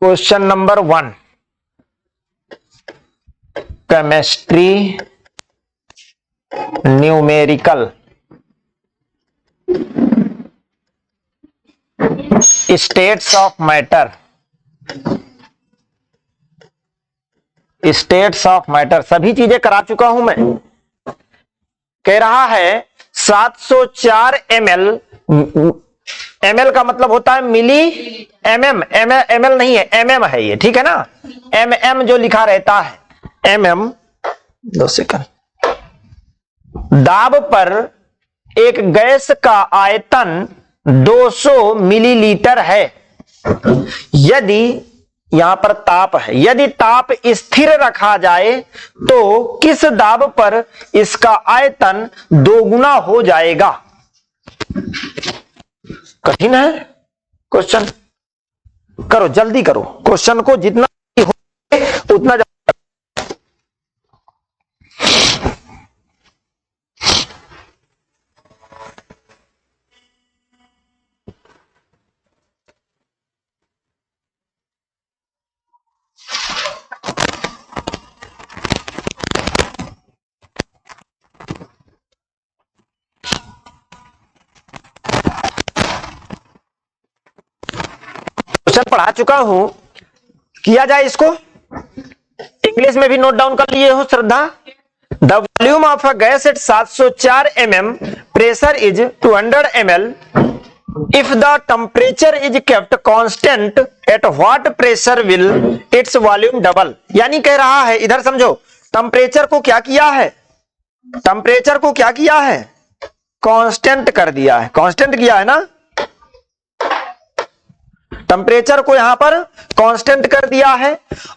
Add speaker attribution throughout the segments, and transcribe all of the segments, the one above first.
Speaker 1: Question number 1, chemistry numerical. States of matter, states of matter सभी चीजें करा चुका हूं मैं। कह रहा है 704 ml, ml का मतलब होता है मिली mm, ml नहीं है, mm है ये, ठीक है ना। mm जो लिखा रहता है, mm 2 सेकंड। दाब पर एक गैस का आयतन 200 मिलीलीटर है। यदि यहां पर ताप है, यदि ताप स्थिर रखा जाए तो किस दाब पर इसका आयतन दोगुना हो जाएगा। कठिन है क्वेश्चन, करो जल्दी करो, क्वेश्चन को जितना हो उतना पढ़ा चुका हूं, किया जाए इसको। इंग्लिश में भी नोट डाउन कर लिए हो Shraddha. The volume of a gas at 704 mm, pressure is 200 ml। If the temperature is kept constant at what pressure will its volume double. यानी कह रहा है, इधर समझो, टेम्परेचर को क्या किया है, टेम्परेचर को क्या किया है, कांस्टेंट कर दिया है, कांस्टेंट किया है ना। टेम्परेचर को यहां पर कांस्टेंट कर दिया है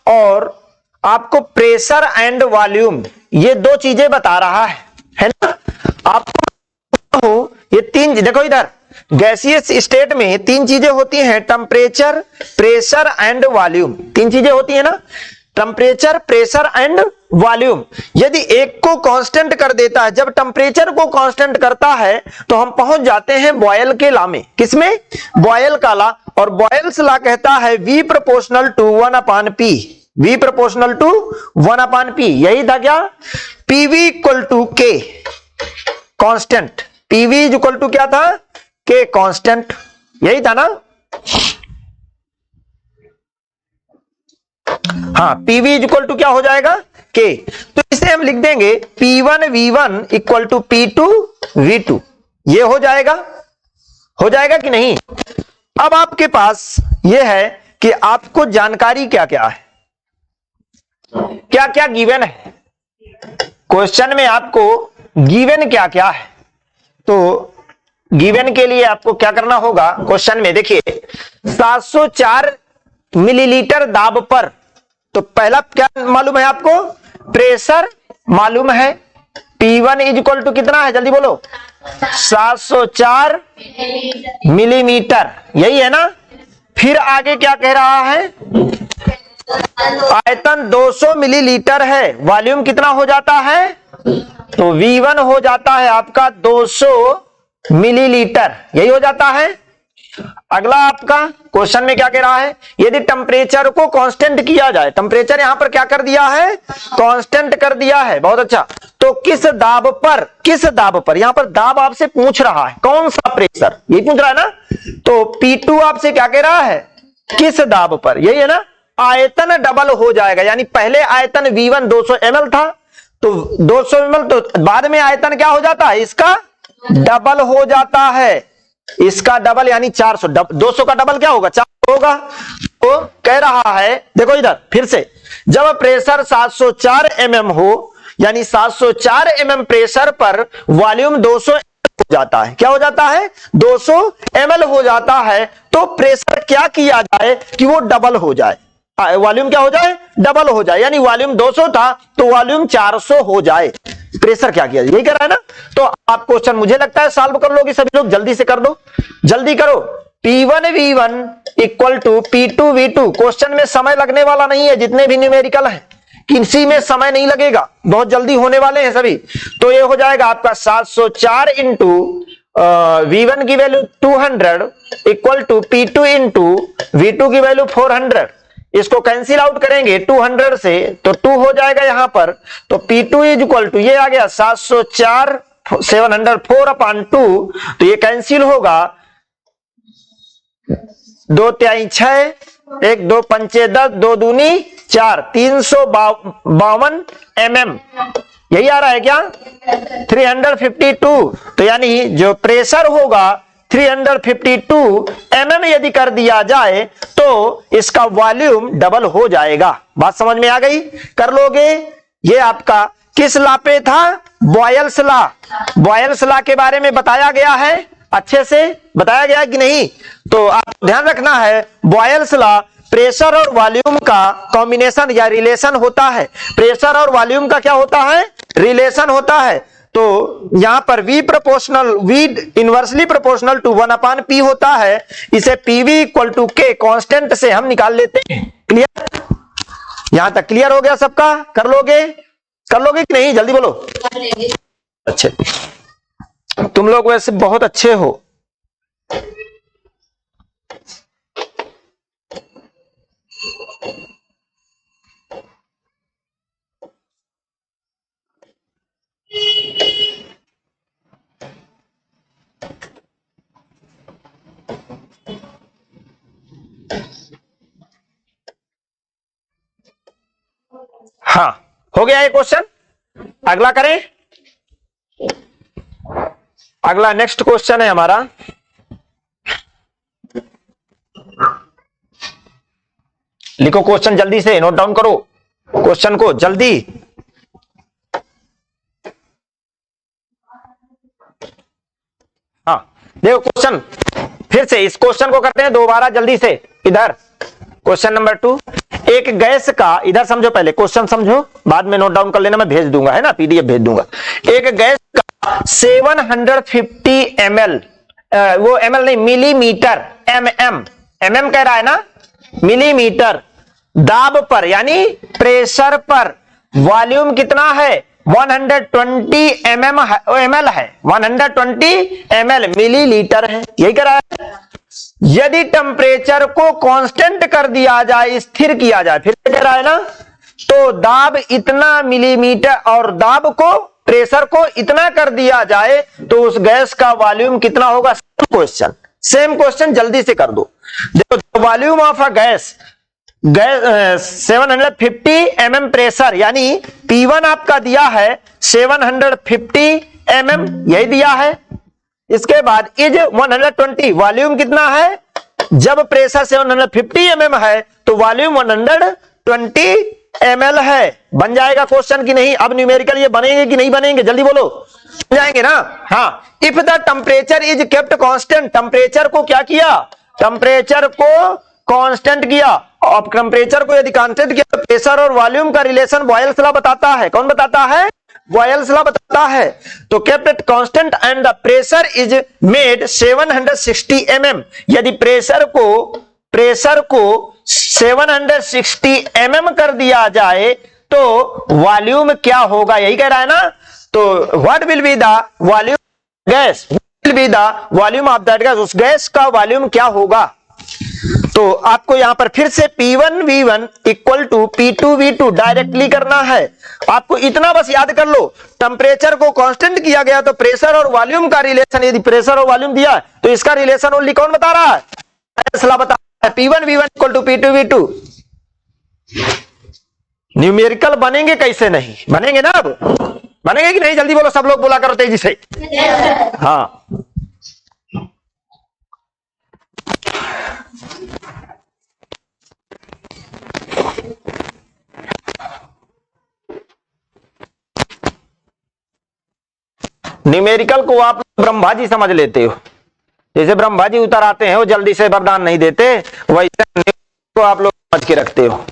Speaker 1: और आपको प्रेशर एंड वॉल्यूम ये दो चीजें बता रहा है ना। आपको ये तीन, देखो इधर गैसियस स्टेट में तीन चीजें होती हैं, टेम्परेचर, प्रेशर एंड वॉल्यूम, तीन चीजें होती है ना, टेम्परेचर, प्रेशर एंड वॉल्यूम। यदि एक को कांस्टेंट कर देता है, जब टेम्परेचर को कांस्टेंट करता है तो हम पहुंच जाते हैं बॉयल के लॉ में। किसमें? बॉयल का लॉ। और बॉयल्स लॉ कहता है V proportional to 1/P, V proportional to 1/P। यही था क्या, PV equal to K constant, PV equal to क्या था, K कांस्टेंट, यही था ना। हाँ, PV इक्वल टू क्या हो जाएगा, K। तो इसे हम लिख देंगे P1 V1 equal to P2 V2। ये हो जाएगा कि नहीं। अब आपके पास यह है कि आपको जानकारी क्या क्या है, क्या क्या गिवन है क्वेश्चन में, आपको गिवन क्या क्या है। तो गिवन के लिए आपको क्या करना होगा, क्वेश्चन में देखिए 704 मिलीलीटर दाब पर, तो पहला क्या मालूम है आपको, प्रेशर मालूम है। P1 इज इक्वल टू कितना है, जल्दी बोलो, 704 मिलीमीटर, यही है ना। फिर आगे क्या कह रहा है, आयतन 200 मिलीलीटर है, वॉल्यूम कितना हो जाता है, तो V1 हो जाता है आपका 200 मिलीलीटर, यही हो जाता है। अगला आपका क्वेश्चन में क्या कह रहा है, यदि टेम्परेचर को कांस्टेंट किया जाए, टेम्परेचर यहां पर क्या कर दिया है, कांस्टेंट कर दिया है, बहुत अच्छा। तो किस दाब पर, यहां पर दाब आपसे पूछ रहा है, कौन सा प्रेशर, यही पूछ रहा है ना। तो P2 आपसे क्या कह रहा है, किस दाब पर, यही है ना। आयतन डबल हो जाएगा, यानी पहले आयतन V1 200 ml था, तो 200 ml, तो बाद में आयतन क्या हो जाता है, इसका डबल हो जाता है, इसका डबल यानी 400। 200 का डबल क्या होगा, 400 होगा। तो कह रहा है, देखो इधर फिर से, जब प्रेशर 704 mm हो, यानी 704 mm प्रेशर पर वॉल्यूम 200 हो जाता है, क्या हो जाता है, 200 ml हो जाता है। तो प्रेशर क्या किया जाए कि वो डबल हो जाए, वॉल्यूम क्या हो जाए, डबल हो जाए, यानी वॉल्यूम 200 था तो वॉल्यूम 400 हो जाए। प्रेशर क्या किया, यही कर रहा है ना। तो आप क्वेश्चन मुझे लगता है सॉल्व कर लोगे सभी लोग, जल्दी से कर दो, जल्दी करो। P1 V1 equal to P2 V2। Question में समय लगने वाला नहीं है, जितने भी न्यूमेरिकल है किसी में समय नहीं लगेगा, बहुत जल्दी होने वाले हैं सभी। तो ये हो जाएगा आपका 704 इंटू V1 की value 200 equal to P2 into V2 की वैल्यू 400। इसको कैंसिल आउट करेंगे 200 से तो 2 हो जाएगा यहां पर, तो P2 इज इक्वल टू ये आ गया 704 704/2, तो ये कैंसिल होगा, 2 तिहाई 6, 1 2 पंचे 10, 2 दूनी 4, 352 mm, यही आ रहा है क्या 352। तो यानी जो प्रेशर होगा 352 mm यदि कर दिया जाए तो इसका वॉल्यूम डबल हो जाएगा। बात समझ में आ गई, कर लोगे। ये आपका किस लॉ पे था, बॉयल्स लॉ। बॉयल्स लॉ के बारे में बताया गया है, अच्छे से बताया गया कि नहीं, तो आप ध्यान रखना है। बॉयल्स लॉ प्रेशर और वॉल्यूम का कॉम्बिनेशन या रिलेशन होता है। प्रेशर और वॉल्यूम का क्या होता है, रिलेशन होता है। तो यहां पर V inversely proportional to 1/P होता है। इसे PV equal to K constant से हम निकाल लेते हैं। क्लियर, यहां तक क्लियर हो गया सबका, कर लोगे कि नहीं, जल्दी बोलो। अच्छे, तुम लोग वैसे बहुत अच्छे हो। हाँ, हो गया ये क्वेश्चन। अगला करें, अगला नेक्स्ट क्वेश्चन है हमारा, लिखो क्वेश्चन जल्दी से, नोट डाउन करो क्वेश्चन को जल्दी। हाँ देखो क्वेश्चन, फिर से इस क्वेश्चन को करते हैं दोबारा जल्दी से। इधर क्वेश्चन नंबर 2, एक गैस का, इधर समझो, पहले क्वेश्चन समझो, बाद में नोट डाउन कर लेना, मैं भेज दूंगा, है ना, PDF भेज दूंगा। एक गैस का 750 ml, वो ml नहीं, मिलीमीटर, mm कह रहा है ना, मिलीमीटर दाब पर यानी प्रेशर पर वॉल्यूम कितना है 120 ml है, 120 ml मिलीलीटर है, यही कह रहा है। यदि टेम्परेचर को कांस्टेंट कर दिया जाए, स्थिर किया जाए, फिर से कह रहा है ना, तो दाब इतना मिलीमीटर और दाब को, प्रेशर को इतना कर दिया जाए तो उस गैस का वॉल्यूम कितना होगा। सेम क्वेश्चन जल्दी से कर दो। देखो volume of a gas 750 mm pressure, यानी P1 आपका दिया है 750 mm, यही दिया है। इसके बाद इज 120, वॉल्यूम कितना है, जब प्रेशर 750 mm है तो वॉल्यूम 120 ml है। बन जाएगा क्वेश्चन कि नहीं। अब न्यूमेरिकल ये बनेंगे कि नहीं बनेंगे, जल्दी बोलो, बन जाएंगे ना। हाँ, if the temperature is kept constant, temperature को क्या किया, टेम्परेचर को कांस्टेंट किया। अब टेम्परेचर को यदि कांस्टेंट किया तो प्रेशर और वॉल्यूम का रिलेशन बॉयल्स लॉ बताता है। कौन बताता है, बॉयल्स लॉ बताता है। तो kept it constant and the pressure is made 760 mm, यदि प्रेशर को 760 mm कर दिया जाए तो वॉल्यूम क्या होगा, यही कह रहा है ना। तो what will be the volume gas, will be the volume of that gas, उस गैस का वॉल्यूम क्या होगा। तो आपको यहां पर फिर से P1V1 equal to P2V2 directly करना है। आपको इतना बस याद कर लो, टेम्परेचर को कांस्टेंट किया गया तो प्रेशर और वॉल्यूम का रिलेशन, यदि प्रेशर और वॉल्यूम दिया तो इसका रिलेशन ओनली कौन बता रहा है, फैसला बता रहा है, P1V1 equal to P2V2। Numerical बनेंगे कैसे नहीं, बनेंगे ना, अब बनेंगे कि नहीं, जल्दी बोलो, सब लोग बोला करो तेजी से। हाँ, न्यूमेरिकल को आप ब्रह्माजी समझ लेते हो, जैसे ब्रह्माजी उतर आते हैं वो जल्दी से वरदान नहीं देते, वैसे को आप लोग समझ के रखते हो।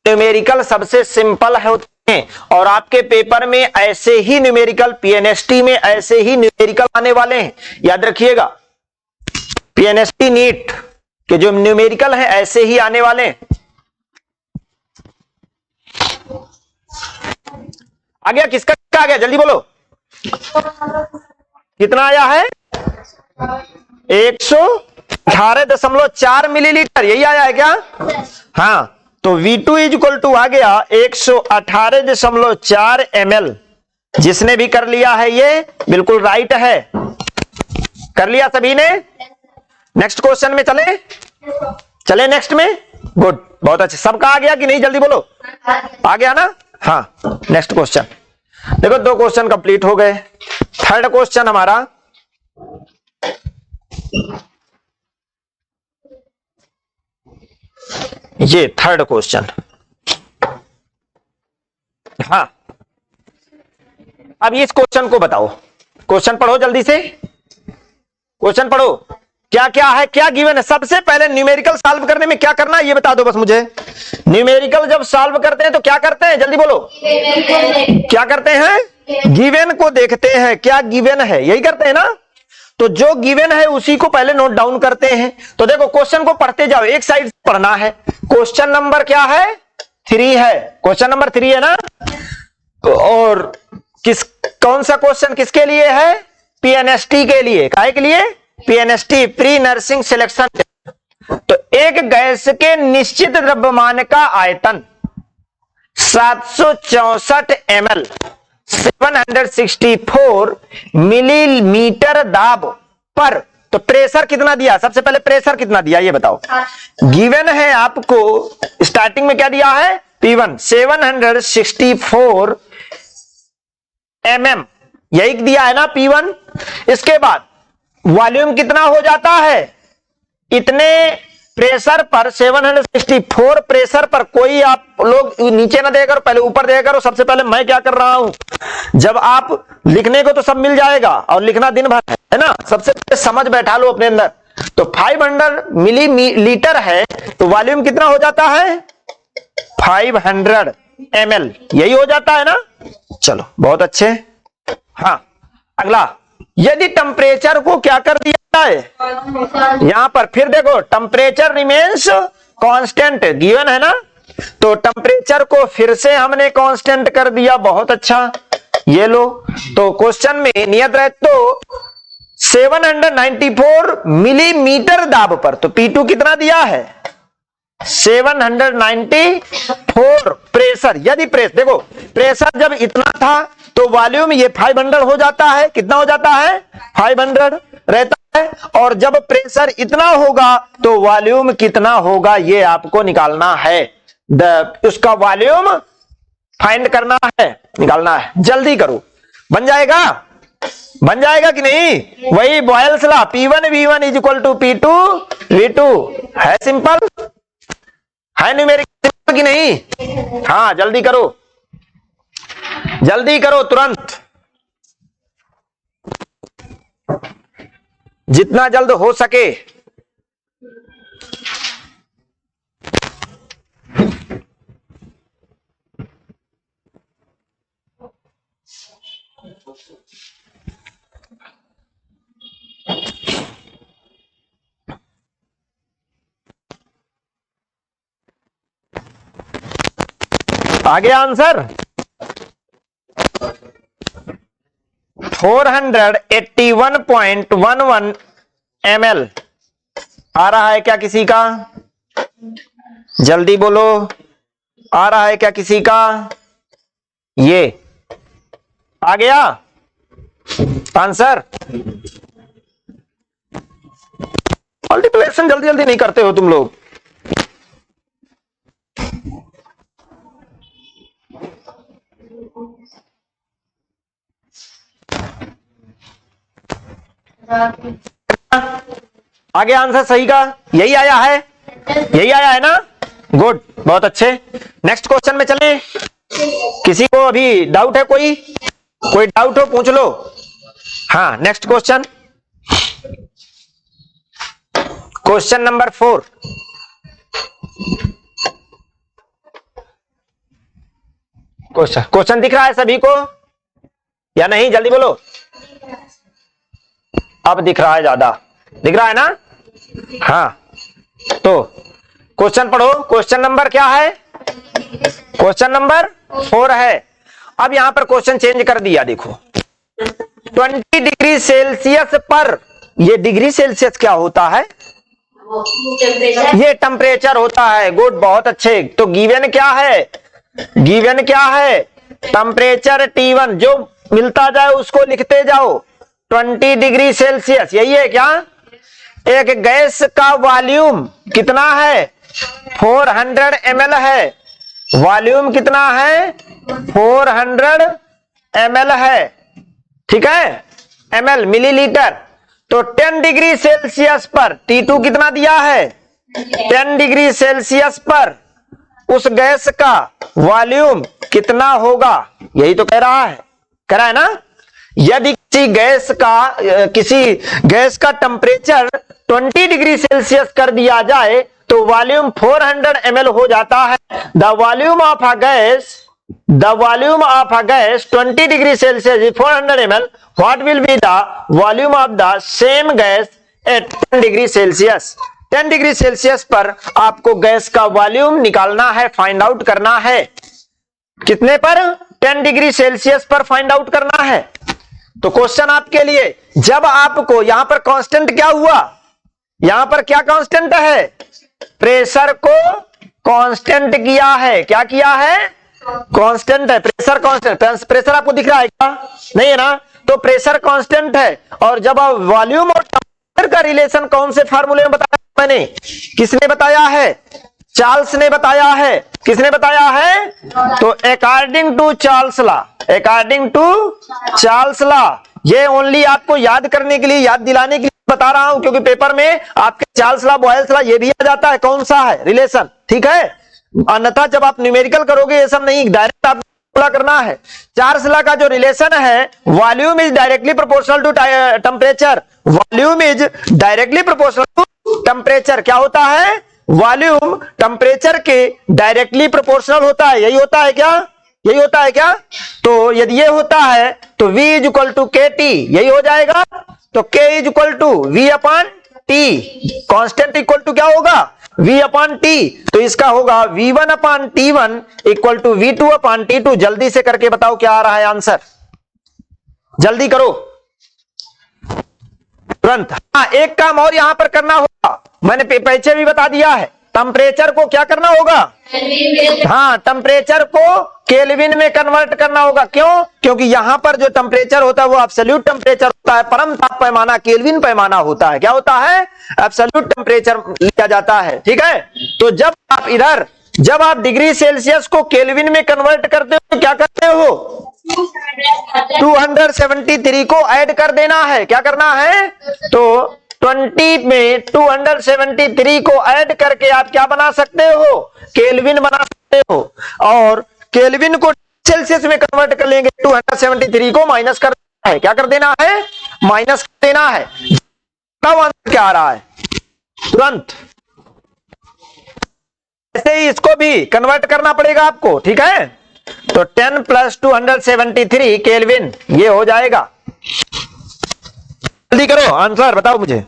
Speaker 1: न्यूमेरिकल सबसे सिंपल होते हैं और आपके पेपर में ऐसे ही न्यूमेरिकल, PNST में ऐसे ही न्यूमेरिकल आने वाले हैं, याद रखिएगा। PNST नीट के जो न्यूमेरिकल है ऐसे ही आने वाले हैं। आ गया, किसका आ गया, जल्दी बोलो, कितना आया है 118.4 मिलीलीटर, यही आया है क्या। हाँ, तो V2 इज इक्वल टू आ गया 118.4 ml। जिसने भी कर लिया है ये बिल्कुल राइट है। कर लिया सभी ने? नेक्स्ट क्वेश्चन में चले नेक्स्ट में। गुड, बहुत अच्छे। सबका आ गया कि नहीं? जल्दी बोलो। आ गया ना? हाँ, नेक्स्ट क्वेश्चन देखो। 2 क्वेश्चन कंप्लीट हो गए। थर्ड क्वेश्चन हमारा ये थर्ड क्वेश्चन। हाँ, अब इस क्वेश्चन को बताओ। क्वेश्चन पढ़ो जल्दी से, क्वेश्चन पढ़ो। क्या क्या है, क्या गिवन है? सबसे पहले न्यूमेरिकल सॉल्व करने में क्या करना है ये बता दो बस मुझे। न्यूमेरिकल जब सॉल्व करते हैं तो क्या करते हैं? जल्दी बोलो। क्या करते हैं? गिवन को देखते हैं, क्या गिवन है, यही करते हैं ना। तो जो गिवन है उसी को पहले नोट डाउन करते हैं। तो देखो क्वेश्चन को पढ़ते जाओ, एक साइड से पढ़ना है। क्वेश्चन नंबर क्या है? 3 है। क्वेश्चन नंबर 3 है ना। और कौन सा क्वेश्चन किसके लिए है? पीएनएसटी के लिए। काहे के लिए? PNST, pre nursing selection. तो एक गैस के निश्चित द्रव्यमान का आयतन 764 ml 764 मिलीमीटर दाब पर। तो प्रेशर कितना दिया? सबसे पहले प्रेशर कितना दिया ये बताओ। गिवन है आपको, स्टार्टिंग में क्या दिया है? P1 764 mm, यही दिया है ना P1। इसके बाद वॉल्यूम कितना हो जाता है? इतने प्रेशर पर 764 प्रेशर पर। कोई आप लोग नीचे ना देकर पहले ऊपर देखा करो। सबसे पहले मैं क्या कर रहा हूं, जब आप लिखने को तो सब मिल जाएगा और लिखना दिन भर है ना। सबसे पहले समझ बैठा लो अपने अंदर। तो 500 मिलीलीटर है तो वॉल्यूम कितना हो जाता है? 500 ml, यही हो जाता है ना। चलो बहुत अच्छे। हाँ, अगला, यदि टेम्परेचर को क्या कर दिया है यहां पर, फिर देखो टेम्परेचर रिमेन्स कांस्टेंट गिवन है ना। तो टेम्परेचर को फिर से हमने कांस्टेंट कर दिया। बहुत अच्छा, ये लो। तो क्वेश्चन में नियत रहे तो 794 मिलीमीटर दाब पर। तो P2 कितना दिया है? 794 प्रेशर। यदि देखो प्रेशर जब इतना था तो वॉल्यूम ये 500 हो जाता है। कितना हो जाता है? 500 रहता है। और जब प्रेशर इतना होगा तो वॉल्यूम कितना होगा ये आपको निकालना है। उसका वॉल्यूम फाइंड करना है, निकालना है। जल्दी करो, बन जाएगा? बन जाएगा कि नहीं? वही Boyle's law, P1 V1 is equal to P2 V2 है। सिंपल है, न्यूमेरिकल सिंपल कि नहीं? हाँ, जल्दी करो, जल्दी करो, तुरंत, जितना जल्द हो सके। आ गया आंसर? 481.11 ml आ रहा है क्या किसी का? जल्दी बोलो, आ रहा है क्या किसी का? ये आ गया आंसर? मल्टीप्लिकेशन जल्दी जल्दी नहीं करते हो तुम लोग। आगे आंसर सही का यही आया है, यही आया है ना। गुड, बहुत अच्छे। नेक्स्ट क्वेश्चन में चले। किसी को अभी डाउट है? कोई डाउट हो पूछ लो। हाँ, next question, question number 4। Question दिख रहा है सभी को या नहीं? जल्दी बोलो। अब दिख रहा है, ज्यादा दिख रहा है ना। हाँ, तो क्वेश्चन पढ़ो। क्वेश्चन नंबर क्या है? क्वेश्चन नंबर 4 है। अब यहां पर क्वेश्चन चेंज कर दिया। देखो 20 डिग्री सेल्सियस पर, ये डिग्री सेल्सियस क्या होता है? ये टेम्परेचर होता है। गुड, बहुत अच्छे। तो गिवन क्या है? गिवन क्या है? टेम्परेचर T1 जो मिलता जाए उसको लिखते जाओ। 20 डिग्री सेल्सियस, यही है क्या? एक गैस का वॉल्यूम कितना है? 400 ml है। वॉल्यूम कितना है? 400 ml है। ठीक है, ml मिलीलीटर। तो 10 डिग्री सेल्सियस पर T2 कितना दिया है? 10 डिग्री सेल्सियस पर उस गैस का वॉल्यूम कितना होगा? यही तो कह रहा है, कह रहा है ना। यदि किसी गैस का टेम्परेचर 20 डिग्री सेल्सियस कर दिया जाए तो वॉल्यूम 400 ml हो जाता है। The volume of a gas 20 degree Celsius is 400 ml. What will be the volume of the same gas at 10 degree Celsius? 10 degree Celsius पर आपको गैस का वॉल्यूम निकालना है, फाइंड आउट करना है। कितने पर? 10 डिग्री सेल्सियस पर फाइंड आउट करना है। तो क्वेश्चन आपके लिए, जब आपको यहां पर कांस्टेंट क्या हुआ? यहां पर क्या कांस्टेंट है? प्रेशर को कांस्टेंट किया है। क्या किया है? कांस्टेंट है। Pressure constant. प्रेशर आपको दिख रहा है क्या? नहीं है ना। तो प्रेशर कांस्टेंट है। और जब आप वॉल्यूम और टेम्परेचर का रिलेशन कौन से फार्मूले में बताया मैंने? किसने बताया है? चार्ल्स ने बताया है। किसने बताया है? तो according to Charles law, according to Charles law. ये ओनली आपको याद करने के लिए, याद दिलाने के लिए बता रहा हूं, क्योंकि पेपर में आपके चार्ल्स लॉ, बॉयल्स लॉ ये भी आ जाता है। कौन सा है? रिलेशन। ठीक है, अन्यथा जब आप न्यूमेरिकल करोगे ये सब नहीं, डायरेक्ट आप करना है। चार्ल्स लॉ का जो रिलेशन है, volume is directly proportional to temperature. Volume is directly proportional to temperature. क्या होता है? वॉल्यूम टेम्परेचर के डायरेक्टली प्रोपोर्शनल होता है। यही होता है क्या? यही होता है क्या? तो यदि ये होता है तो V is equal to KT, यही हो जाएगा। तो K is equal to V upon T। Constant equal to क्या होगा? V upon T। तो इसका होगा V1 upon T1 equal to V2 upon T2। जल्दी से करके बताओ क्या आ रहा है आंसर, जल्दी करो तुरंत। हाँ, एक काम और यहां पर करना होगा, मैंने पीछे भी बता दिया है। टेम्परेचर को क्या करना होगा? हाँ, टेम्परेचर को केल्विन में कन्वर्ट करना होगा। क्यों? क्योंकि यहां पर जो टेम्परेचर होता है वो एब्सोल्यूट टेम्परेचर होता है। परम ताप पैमाना केल्विन पैमाना होता है। क्या होता है? एब्सोल्यूट टेम्परेचर लिया जाता है। ठीक है, तो जब आप डिग्री सेल्सियस को केल्विन में कन्वर्ट करते हो, क्या करते हो? 273 को ऐड कर देना है। क्या करना है? तो 20 में 273 को ऐड करके आप क्या बना सकते हो? केल्विन बना सकते हो। और केल्विन को सेल्सियस में कन्वर्ट कर लेंगे। 273 को माइनस कर देना है। क्या कर देना है? माइनस कर देना है। आंसर क्या आ रहा है? तुरंत ऐसे ही इसको भी कन्वर्ट करना पड़ेगा आपको। ठीक है, तो 10 प्लस 273 केल्विन ये हो जाएगा। जल्दी करो, आंसर बताओ मुझे।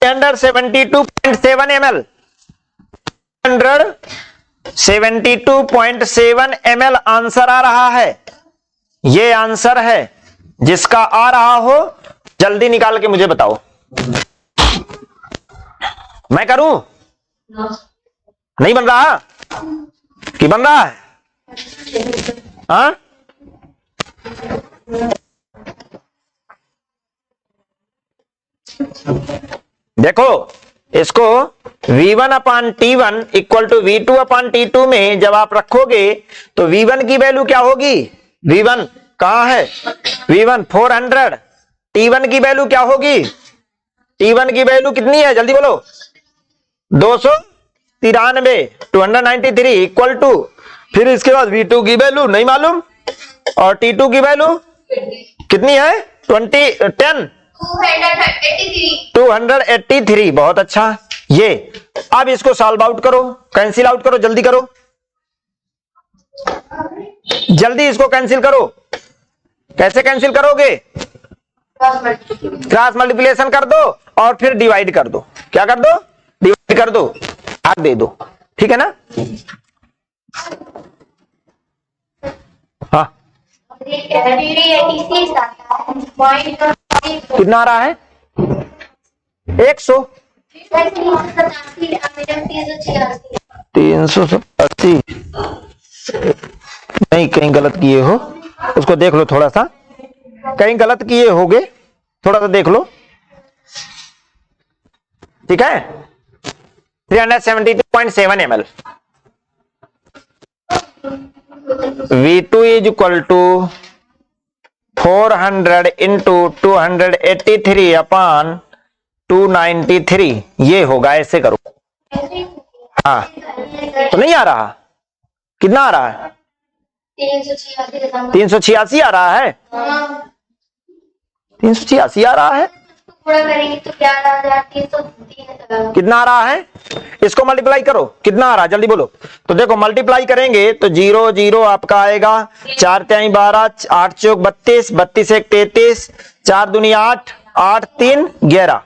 Speaker 1: अंडर 72.7 ml, 172.7 ml आंसर आ रहा है। ये आंसर है। जिसका आ रहा हो जल्दी निकाल के मुझे बताओ। मैं करूं? नहीं बन रहा कि बन रहा है? हाँ, देखो इसको V1 upon T1 equal to V2 upon T2 में जब आप रखोगे तो V1 की वैल्यू क्या होगी? V1 कहां है? V1 400। T1 की वैल्यू क्या होगी? T1 की वैल्यू कितनी है? जल्दी बोलो। 293, 293 इक्वल टू, फिर इसके बाद V2 की वैल्यू नहीं मालूम और T2 की वैल्यू कितनी है? 283। बहुत अच्छा। ये अब इसको सॉल्व आउट करो, कैंसिल आउट करो, जल्दी करो, जल्दी इसको कैंसिल करो। कैसे कैंसिल करोगे? क्रॉस मल्टीप्लिकेशन कर दो और फिर डिवाइड कर दो। क्या कर दो? डिवाइड कर दो, भाग दे दो। ठीक है ना? हाँ, कितना आ रहा है? 100, 380। नहीं, कहीं गलत किए हो, उसको देख लो थोड़ा सा, कहीं गलत किए होगे, थोड़ा सा देख लो, ठीक है? 372.7 ml। V2 is equal to 400 into 283 upon 293, ये होगा, ऐसे करो। हाँ, तो नहीं आ रहा? कितना आ रहा है? 386 आ रहा है। 386 आ रहा है। कितना आ रहा है? इसको मल्टीप्लाई करो, कितना आ रहा है जल्दी बोलो। तो देखो मल्टीप्लाई करेंगे तो 0 0 आपका आएगा, 4 3 12, 8 चौक 32, 32 1 33, 4 दूनी 8, 8 3 11,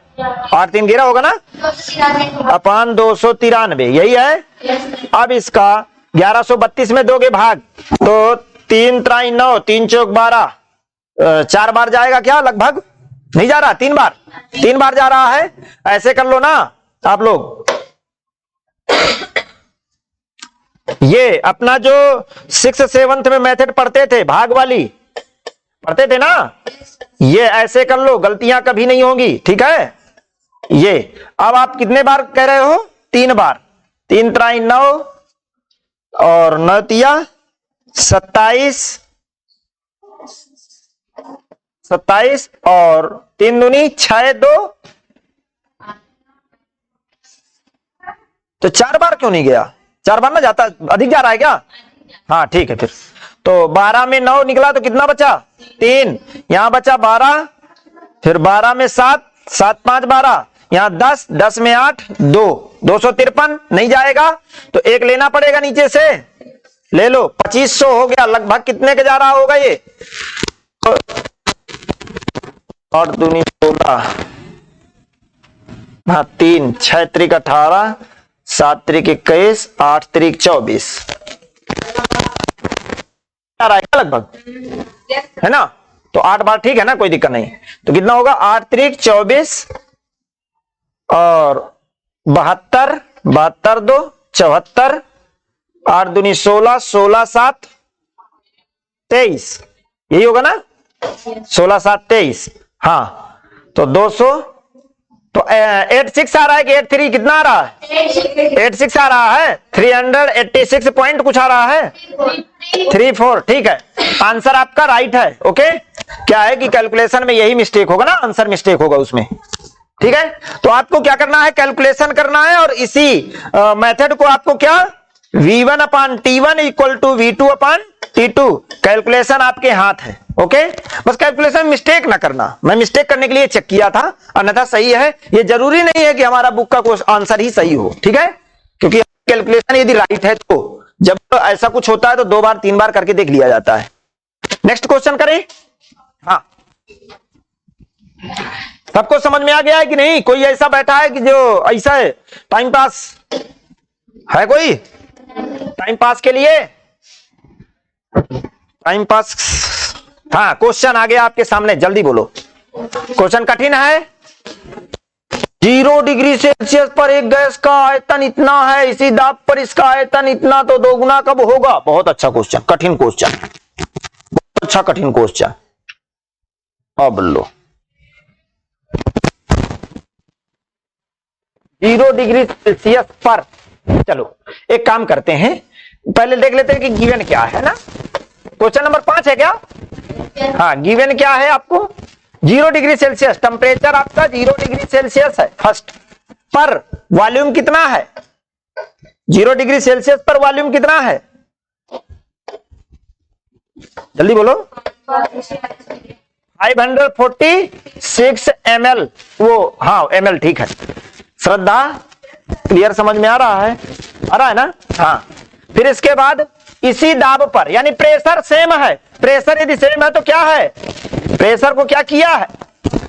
Speaker 1: 8 3 11 होगा ना, अपान 293, यही है। अब इसका 1132 में दोगे भाग, तो 3 3 9, 3 चौक 12, 4 बार जाएगा क्या? लगभग नहीं जा रहा, 3 बार, 3 बार जा रहा है। ऐसे कर लो ना आप लोग, ये अपना जो 6th 7th में मेथड पढ़ते थे, भाग वाली पढ़ते थे ना, ये ऐसे कर लो, गलतियां कभी नहीं होंगी, ठीक है? ये अब आप कितने बार कह रहे हो? 3 बार, 3 3 9 और 9 तिया 27, 27 और 3 दूनी 6 2, तो 4 बार क्यों नहीं गया? 4 बार ना जाता, अधिक जा रहा है क्या? हाँ ठीक है। फिर तो 12 में 9 निकला तो कितना बचा? 3, यहां बचा 12, फिर 12 में 7, 7 5 12, यहां 10, 10 में 8 2, 253 नहीं जाएगा, तो 1 लेना पड़ेगा नीचे से, ले लो, 2500 हो गया। लगभग कितने के जा रहा होगा ये? 8 दूनी 16, हाँ 3, 6 त्रिक 18, 7 त्रिक 21, 8 त्रिक 24 लगभग, है ना? तो 8 बार ठीक है ना, कोई दिक्कत नहीं। तो कितना होगा? 8 त्रिक 24 और 72, 72 2 74, 8 दूनी 16, 16 7 23, यही होगा ना? 16 7 23, हाँ। तो 200, तो 86 आ रहा है कि 83? कितना आ रहा है? 86 आ रहा है। 386 पॉइंट कुछ आ रहा है, 34, ठीक है। आंसर आपका राइट है। ओके, क्या है कि कैलकुलेशन में यही मिस्टेक होगा ना, आंसर मिस्टेक होगा उसमें, ठीक है? तो आपको क्या करना है? कैलकुलेशन करना है, और इसी मेथड को आपको क्या, V1 upon T1 equal to V2 upon T2, calculation आपके हाथ है। ओके, बस कैलकुलेशन मिस्टेक ना करना, मैं मिस्टेक करने के लिए चेक किया था, अन्यथा सही है। ये जरूरी नहीं है कि हमारा बुक का आंसर ही सही हो, ठीक है? क्योंकि कैलकुलेशन यदि राइट है, तो जब ऐसा कुछ होता है तो 2 बार 3 बार करके देख लिया जाता है। नेक्स्ट क्वेश्चन करें। हाँ, सबको समझ में आ गया है कि नहीं? कोई ऐसा बैठा है कि जो ऐसा है टाइम पास है? कोई टाइम पास के लिए, टाइम पास, हाँ क्वेश्चन आ गया आपके सामने, जल्दी बोलो। क्वेश्चन कठिन है। 0 डिग्री सेल्सियस पर एक गैस का आयतन इतना है, इसी दाब पर इसका आयतन इतना, तो 2 गुना कब होगा? बहुत अच्छा क्वेश्चन, कठिन क्वेश्चन, बहुत अच्छा कठिन क्वेश्चन। अब लो, 0 डिग्री सेल्सियस पर, चलो एक काम करते हैं, पहले देख लेते हैं कि गिवन क्या है ना। क्वेश्चन नंबर 5 है क्या? हाँ, गिवन क्या है आपको? 0 डिग्री सेल्सियस, टेम्परेचर आपका 0 डिग्री सेल्सियस है फर्स्ट, पर वॉल्यूम कितना है? 0 डिग्री सेल्सियस पर वॉल्यूम कितना है? जल्दी बोलो। 546 ml, वो हाँ ml, ठीक है। श्रद्धा, क्लियर समझ में आ रहा है? आ रहा है ना? हाँ। फिर इसके बाद इसी दाब पर, यानी प्रेशर सेम है, प्रेशर यदि सेम है तो क्या है? प्रेशर को क्या किया है?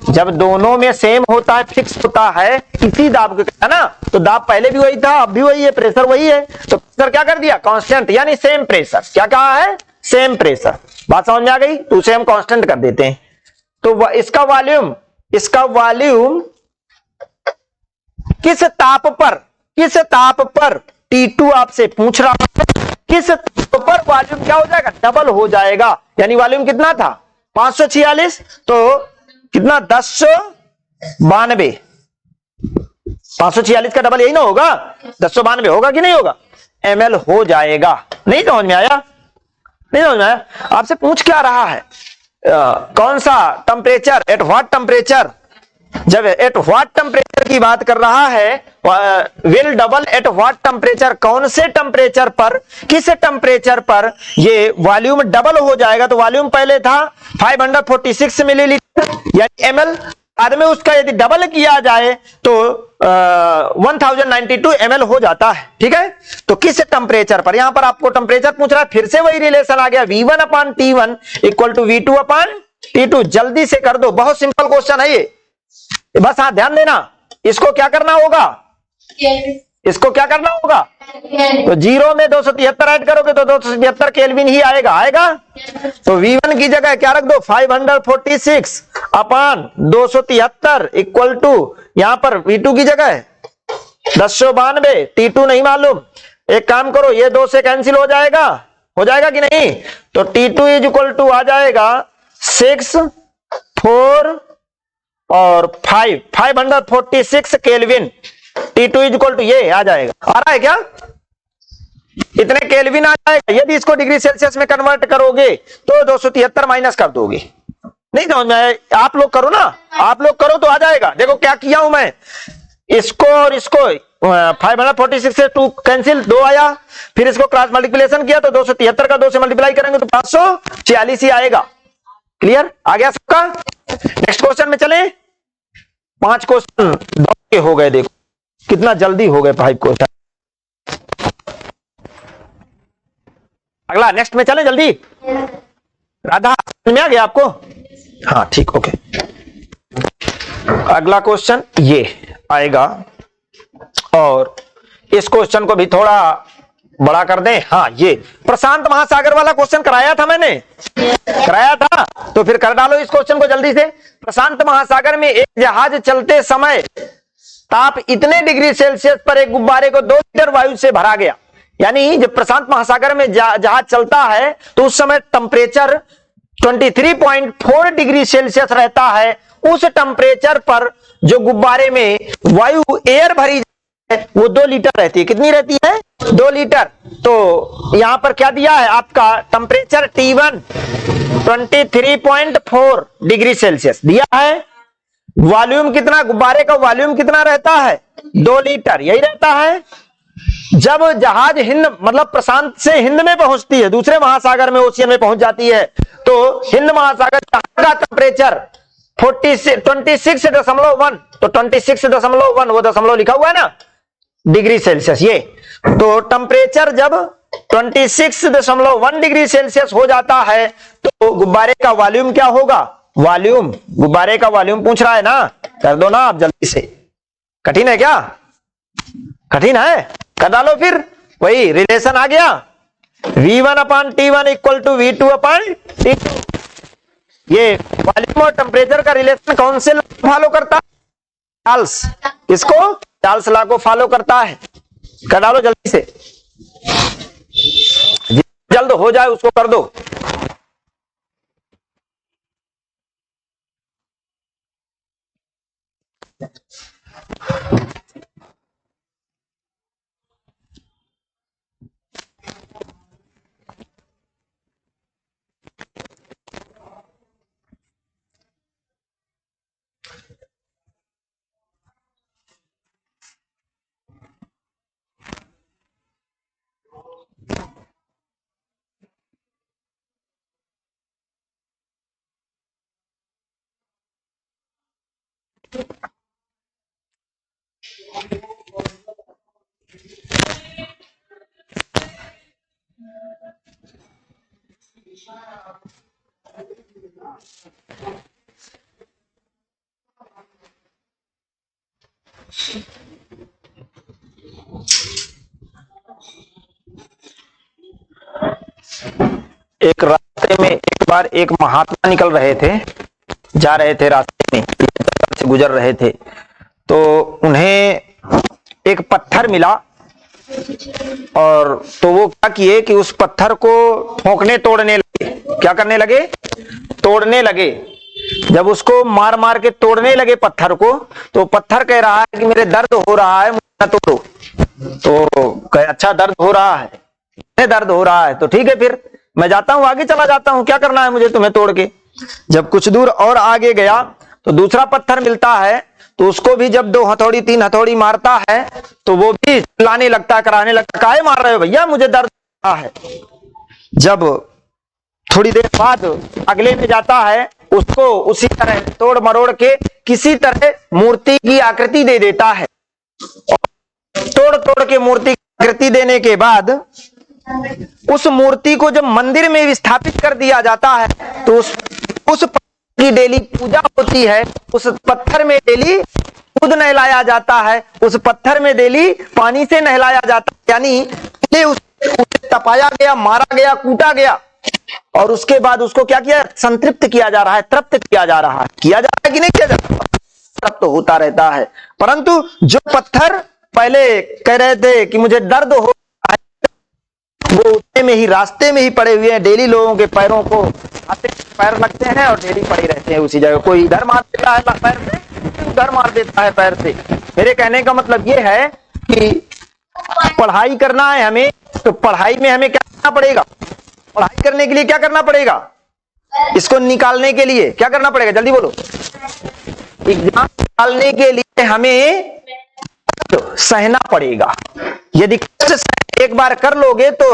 Speaker 1: जब दोनों में सेम होता है, फिक्स होता है, इसी दाब को है ना, तो दाब पहले भी वही था, अब भी वही है, प्रेशर वही है, तो प्रेशर क्या कर दिया, कांस्टेंट, यानी सेम प्रेशर। क्या कहा है, सेम प्रेशर। बात समझ में आ गई, तो उसे हम कांस्टेंट कर देते हैं। तो इसका वॉल्यूम किस ताप पर T2 आपसे पूछ रहा है, किस ताप पर वॉल्यूम क्या हो जाएगा, डबल हो जाएगा। यानी वॉल्यूम कितना था 546, तो कितना 1092, 546 का डबल यही ना होगा, 1092 होगा कि नहीं होगा, ml हो जाएगा। नहीं समझ में आया, नहीं समझ में आया। आपसे पूछ क्या रहा है, कौन सा टेम्परेचर, एट व्हाट टेम्परेचर, जब एट व्हाट टेम्परेचर की बात कर रहा है, will double at what temperature, कौन से टेम्परेचर पर, किस टेम्परेचर पर ये वॉल्यूम डबल हो जाएगा। तो वॉल्यूम पहले था 546 मिलीलीटर यानी ml, बाद में उसका यदि डबल किया जाए तो 1092 ml हो जाता है। ठीक है, तो किस टेम्परेचर पर, यहां पर आपको टेम्परेचर पूछ रहा है, फिर से वही रिलेशन आ गया, V1 upon T1 equal to V2 upon T2। जल्दी से कर दो, बहुत सिंपल क्वेश्चन है ये, बस हाँ ध्यान देना। इसको क्या करना होगा, इसको क्या करना होगा, तो 0 में 273 ऐड करोगे तो 273 केल्विन ही आएगा। तो V1 की जगह क्या रख दो, 546 अपान 273 इक्वल टू, यहां पर V2 की जगह 1092, T2 नहीं मालूम। एक काम करो, ये 2 से कैंसिल हो जाएगा कि नहीं, तो T2 इज इक्वल टू आ जाएगा 6, 4 और 546 kelvin. T2 is equal to ये आ जाएगा, आ रहा है क्या, इतने केल्विन आ जाएगा। यदि इसको डिग्री सेल्सियस में कन्वर्ट करोगे तो 273 माइनस कर दोगे। नहीं समझ में आया, आप लोग करो ना, आप लोग करो तो आ जाएगा। देखो क्या किया हूं मैं, इसको और इसको 546 से 2 कैंसिल, 2 आया, फिर इसको क्रॉस मल्टीप्लिकेशन किया तो 273 का 2 से मल्टीप्लाई करेंगे तो 546 ही आएगा। क्लियर, आ गया सबका। नेक्स्ट क्वेश्चन में चले, 5 क्वेश्चन हो गए, देखो कितना जल्दी हो गए 5 क्वेश्चन। अगला नेक्स्ट में चले जल्दी, राधा समझ में आ गया आपको, हाँ ठीक, ओके। अगला क्वेश्चन ये आएगा, और इस क्वेश्चन को भी थोड़ा बड़ा कर दें। हाँ, ये प्रशांत महासागर वाला क्वेश्चन कराया था मैंने, कराया था, तो फिर कर डालो इस क्वेश्चन को जल्दी से। प्रशांत महासागर में एक जहाज चलते समय ताप इतने डिग्री सेल्सियस पर एक गुब्बारे को 2 लीटर वायु से भरा गया। यानी जब प्रशांत महासागर में जहाज चलता है तो उस समय टेम्परेचर 23.4 डिग्री सेल्सियस रहता है। उस टेम्परेचर पर जो गुब्बारे में वायु एयर भरी है वो 2 लीटर रहती है। कितनी रहती है, 2 लीटर। तो यहां पर क्या दिया है आपका, टेम्परेचर T1 23.4 डिग्री सेल्सियस दिया है। वॉल्यूम कितना, गुब्बारे का वॉल्यूम कितना रहता है, 2 लीटर, यही रहता है। जब जहाज हिंद मतलब प्रशांत से हिंद में पहुंचती है, दूसरे महासागर में, ओशियन में पहुंच जाती है, तो हिंद महासागर का टेम्परेचर 26.1, तो 26.1 वो दशमलव लिखा हुआ है ना, डिग्री सेल्सियस ये। तो टेम्परेचर जब 26.1 डिग्री सेल्सियस हो जाता है तो गुब्बारे का वॉल्यूम क्या होगा, वॉल्यूम, गुब्बारे का वॉल्यूम पूछ रहा है ना, कर दो ना आप जल्दी से। कठिन है क्या, कठिन है, कर डालो फिर, वही रिलेशन आ गया, V1 upon T1 equal to V2 upon T2। ये वॉल्यूम और टेम्परेचर का रिलेशन कौन से लॉ को फॉलो करता है, चार्ल्स, इसको चार्ल्स लॉ को फॉलो करता है। कर डालो जल्दी से, जल्द हो जाए उसको कर दो। एक रास्ते में एक बार एक महात्मा निकल रहे थे, जा रहे थे रास्ते में से गुजर रहे थे, तो उन्हें एक पत्थर मिला और तो वो क्या किए कि उस पत्थर को ठोकने तोड़ने लगे। क्या करने लगे? तोड़ने लगे। जब उसको मार मार के तोड़ने लगे पत्थर को, तो पत्थर कह रहा है कि मेरे दर्द हो रहा है, मुझे तोड़ो। तो कहे अच्छा दर्द हो रहा है, दर्द हो रहा है तो ठीक है, फिर मैं जाता हूं, आगे चला जाता हूं, क्या करना है मुझे तुम्हें तोड़ के। जब कुछ दूर और आगे गया तो दूसरा पत्थर मिलता है, तो उसको भी जब 2 हथौड़ी 3 हथौड़ी मारता है तो वो भी चिल्लाने लगता है, कराने लगता है, काहे मार रहे हो भैया, मुझे दर्द हो रहा है। जब थोड़ी देर बाद अगले में जाता है, उसको उसी तरह तोड़ मरोड़ के किसी तरह मूर्ति की आकृति दे देता है। तोड़ तोड़ के मूर्ति की आकृति देने के बाद उस मूर्ति को जब मंदिर में स्थापित कर दिया जाता है, तो उस पत्थर की डेली पूजा होती है, उस पत्थर में डेली दूध नहलाया जाता है, उस पत्थर में डेली पानी से नहलाया जाता है, यानी उसे तपाया गया, मारा गया, कूटा गया और उसके बाद उसको क्या किया? संतृप्त किया जा रहा है, तृप्त किया जा रहा है। किया जा रहा है कि नहीं किया जा रहा? तृप्त तो होता रहता है। परंतु जो पत्थर पहले कह रहे थे कि मुझे दर्द हो, वो उतने में ही रास्ते में ही पड़े हुए हैं, डेली लोगों के पैरों को पैर लगते हैं और डेली पड़े रहते हैं उसी जगह। कोई इधर मार देता है पैर से, उधर मार देता है पैर से। मेरे कहने का मतलब ये है कि पढ़ाई करना है हमें, तो पढ़ाई में हमें क्या करना पड़ेगा? पढ़ाई करने के लिए क्या करना पड़ेगा? इसको निकालने के लिए क्या करना पड़ेगा? जल्दी बोलो। एग्जाम निकालने के लिए हमें सहना पड़ेगा। यदि एक बार कर लोगे तो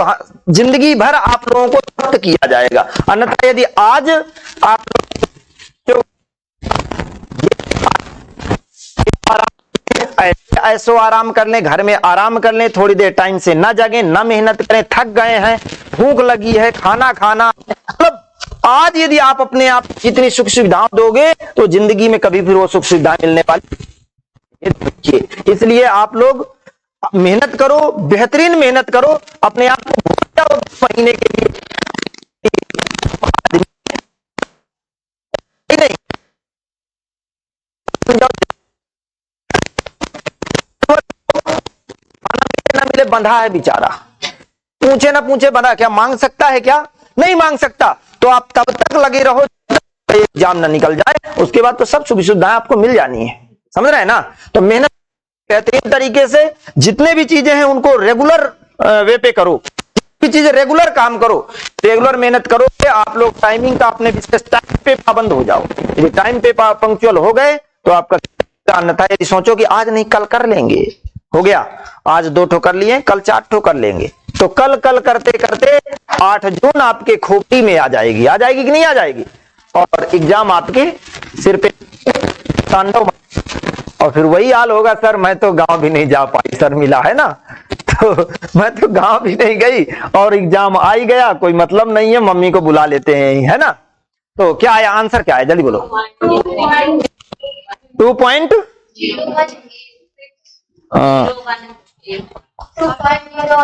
Speaker 1: जिंदगी भर आप लोगों को तृप्त किया जाएगा। अन्यथा यदि आज आप ऐसो आराम कर लें, घर में आराम कर लें, थोड़ी देर टाइम से न जगें, न मेहनत करें, थक गए हैं, भूख लगी है, खाना खाना, मतलब आज यदि आप अपने आप जितनी सुख सुविधाएं दोगे तो जिंदगी में कभी फिर वो सुख सुविधाएं मिलने वाली। इसलिए आप लोग मेहनत करो, बेहतरीन मेहनत करो, अपने आप को महीने के लिए नहीं ना मिले बंधा है बेचारा, पूछे ना पूछे बंधा, क्या मांग सकता है? क्या नहीं मांग सकता। तो आप तब तक लगे रहो एग्जाम ना निकल जाए, उसके बाद तो सब सुख सुविधाएं आपको मिल जानी है। समझ रहे हैं ना? तो मेहनत बेहतरीन तरीके से जितने भी चीजें हैं उनको रेगुलर वे पे करो, भी चीजें रेगुलर काम करो, रेगुलर मेहनत करो। आप लोग टाइमिंग का अपने विशेष टाइम पे पाबंद हो जाओ। यदि टाइम पे पंक्चुअल हो गए तो आपका, अन्यथा यदि सोचो कि आज नहीं कल कर लेंगे, हो गया आज 2 ठो कर लिए, कल 4 ठो कर लेंगे, तो कल कल करते करते 8 जून आपके खोपड़ी में आ जाएगी। आ जाएगी कि नहीं आ जाएगी? और एग्जाम आपके सिर पे तांडव, और फिर वही हाल होगा, सर मैं तो गांव भी नहीं जा पाई, सर मिला है ना, तो मैं तो गांव भी नहीं गई और एग्जाम आ ही गया, कोई मतलब नहीं है, मम्मी को बुला लेते हैं, है ना। तो क्या है आंसर? क्या है जल्दी बोलो। 2 पॉइंट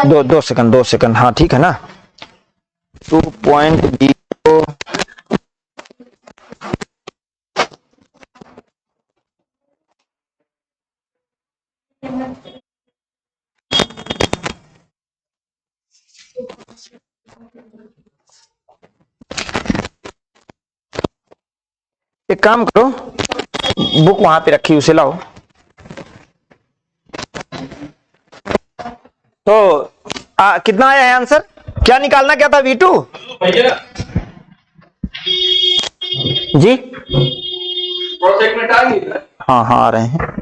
Speaker 1: 2 सेकंड, हाँ ठीक है ना। 2.0 एक काम करो, बुक वहां पे रखी उसे लाओ। तो कितना आया है आंसर? क्या निकालना क्या था? V2 जी,
Speaker 2: प्रोजेक्ट में टाइम नहीं है।
Speaker 1: हाँ हाँ आ रहे हैं।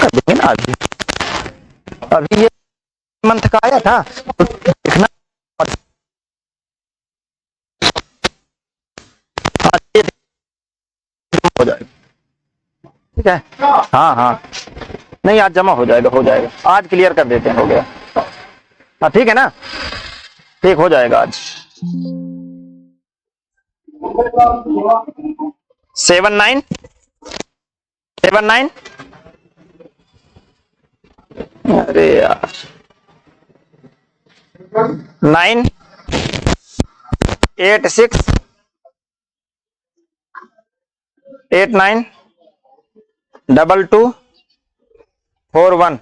Speaker 1: देंगे ना अभी ये मंथ का आया था, तो देखना हो जाएगा। ठीक है, हाँ हाँ नहीं आज जमा हो जाएगा, आज क्लियर कर देते हैं, हो गया। हाँ ठीक है ना, ठीक हो जाएगा आज। 7979, अरे यार 986892241।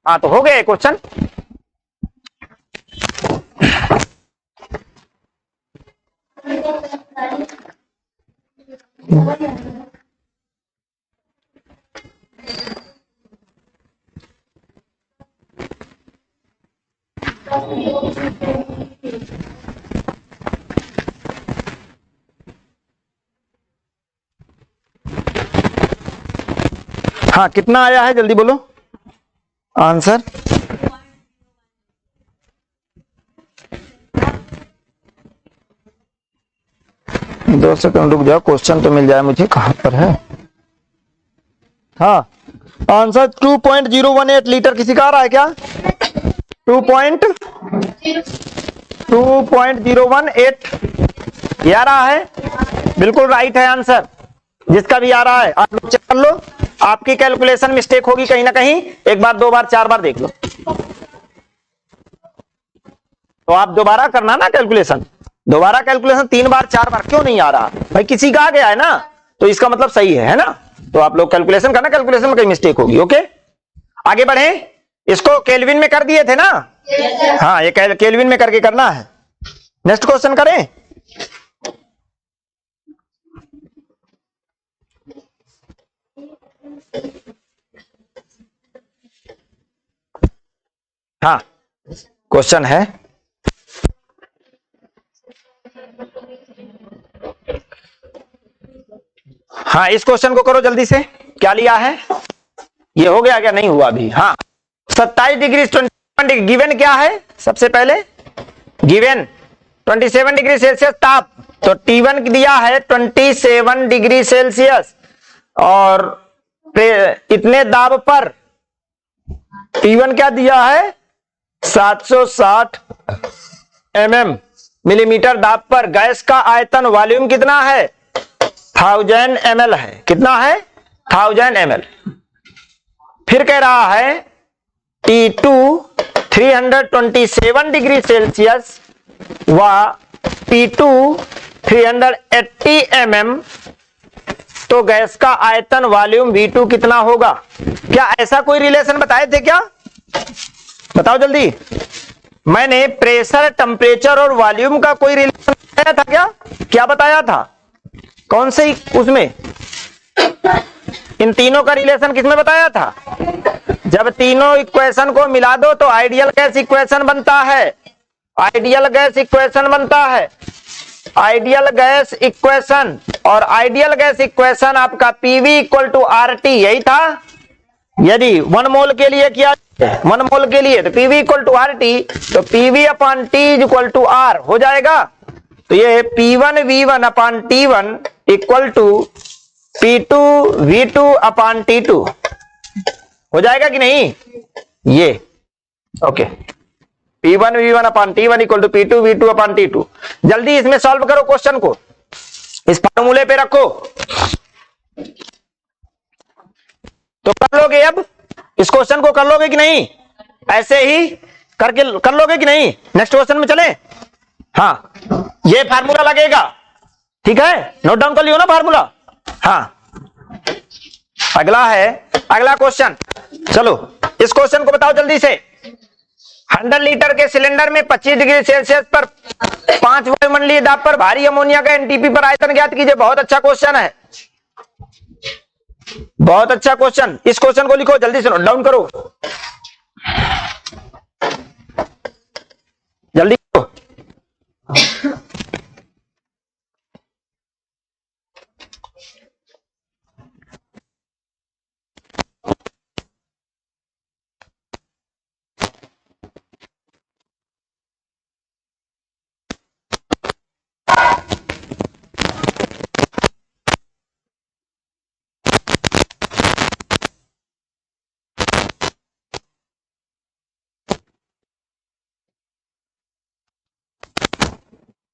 Speaker 1: हाँ तो हो गए क्वेश्चन। हाँ कितना आया है जल्दी बोलो आंसर। दो सेकंड रुक जाओ, क्वेश्चन तो मिल जाए मुझे, कहां पर है। हाँ आंसर 2.018 लीटर। किसी का आ रहा है क्या? 2.018 ये आ रहा है, बिल्कुल राइट है आंसर। जिसका भी आ रहा है आप लोग चेक कर लो, आपकी कैलकुलेशन मिस्टेक होगी कहीं ना कहीं, एक बार दो बार चार बार देख लो, तो आप दोबारा करना ना कैलकुलेशन, दोबारा कैलकुलेशन 3 बार 4 बार क्यों नहीं आ रहा भाई, किसी का आ गया है ना, तो इसका मतलब सही है ना। तो आप लोग कैलकुलेशन करना, कैलकुलेशन में कहीं मिस्टेक होगी। ओके आगे बढ़े, इसको केल्विन में कर दिए थे ना। हाँ ये केल्विन में करके करना है। नेक्स्ट क्वेश्चन करें। हाँ क्वेश्चन है, हाँ इस क्वेश्चन को करो जल्दी से। क्या लिया है, ये हो गया क्या? नहीं हुआ अभी। हाँ 27 डिग्री 27 गिवन क्या है, सबसे पहले गिवन 27 डिग्री सेल्सियस ताप, तो T1 दिया है 27 डिग्री सेल्सियस, और इतने दाब पर T1 क्या दिया है 760 मिलीमीटर दाब पर। गैस का आयतन वॉल्यूम कितना है 1000 ml है। कितना है 1000 ml। फिर कह रहा है T2 327 डिग्री सेल्सियस व P2 380 तो गैस का आयतन वॉल्यूम V2 कितना होगा? क्या ऐसा कोई रिलेशन बताए थे क्या? बताओ जल्दी। मैंने प्रेशर, टेम्परेचर और वॉल्यूम का कोई रिलेशन बताया था क्या? क्या बताया था? कौन से उसमें? इन तीनों का रिलेशन किसमें बताया था? जब तीनों इक्वेशन को मिला दो तो आइडियल गैस इक्वेशन बनता है। आइडियल गैस इक्वेशन बनता है, आइडियल गैस इक्वेशन। और आइडियल गैस इक्वेशन आपका PV equal to R T, यही था। यदि 1 मोल के लिए किया 1 मोल के लिए तो PV equal to R T, तो PV upon T is equal to R हो जाएगा। तो ये P1 V1 upon T1 equal to P2 V2 upon T2 हो जाएगा कि नहीं? ये okay, P1 V1 upon T1 equal to P2 V2 upon T2। जल्दी इसमें सॉल्व करो क्वेश्चन को, इस फार्मूले पे रखो। तो कर लोगे अब इस क्वेश्चन को, कर लोगे कि नहीं? ऐसे ही करके कर लोगे कि नहीं? नेक्स्ट क्वेश्चन में चले। हाँ ये फार्मूला लगेगा, ठीक है, नोट डाउन कर लियो ना फार्मूला। हाँ अगला है, अगला क्वेश्चन। चलो इस क्वेश्चन को बताओ जल्दी से। 100 लीटर के सिलेंडर में 25 डिग्री सेल्सियस पर 5 वायुमंडलीय दाब पर भारी अमोनिया का एनटीपी पर आयतन ज्ञात कीजिए। बहुत अच्छा क्वेश्चन है, बहुत अच्छा क्वेश्चन। इस क्वेश्चन को लिखो जल्दी से, नोट डाउन करो जल्दी करो।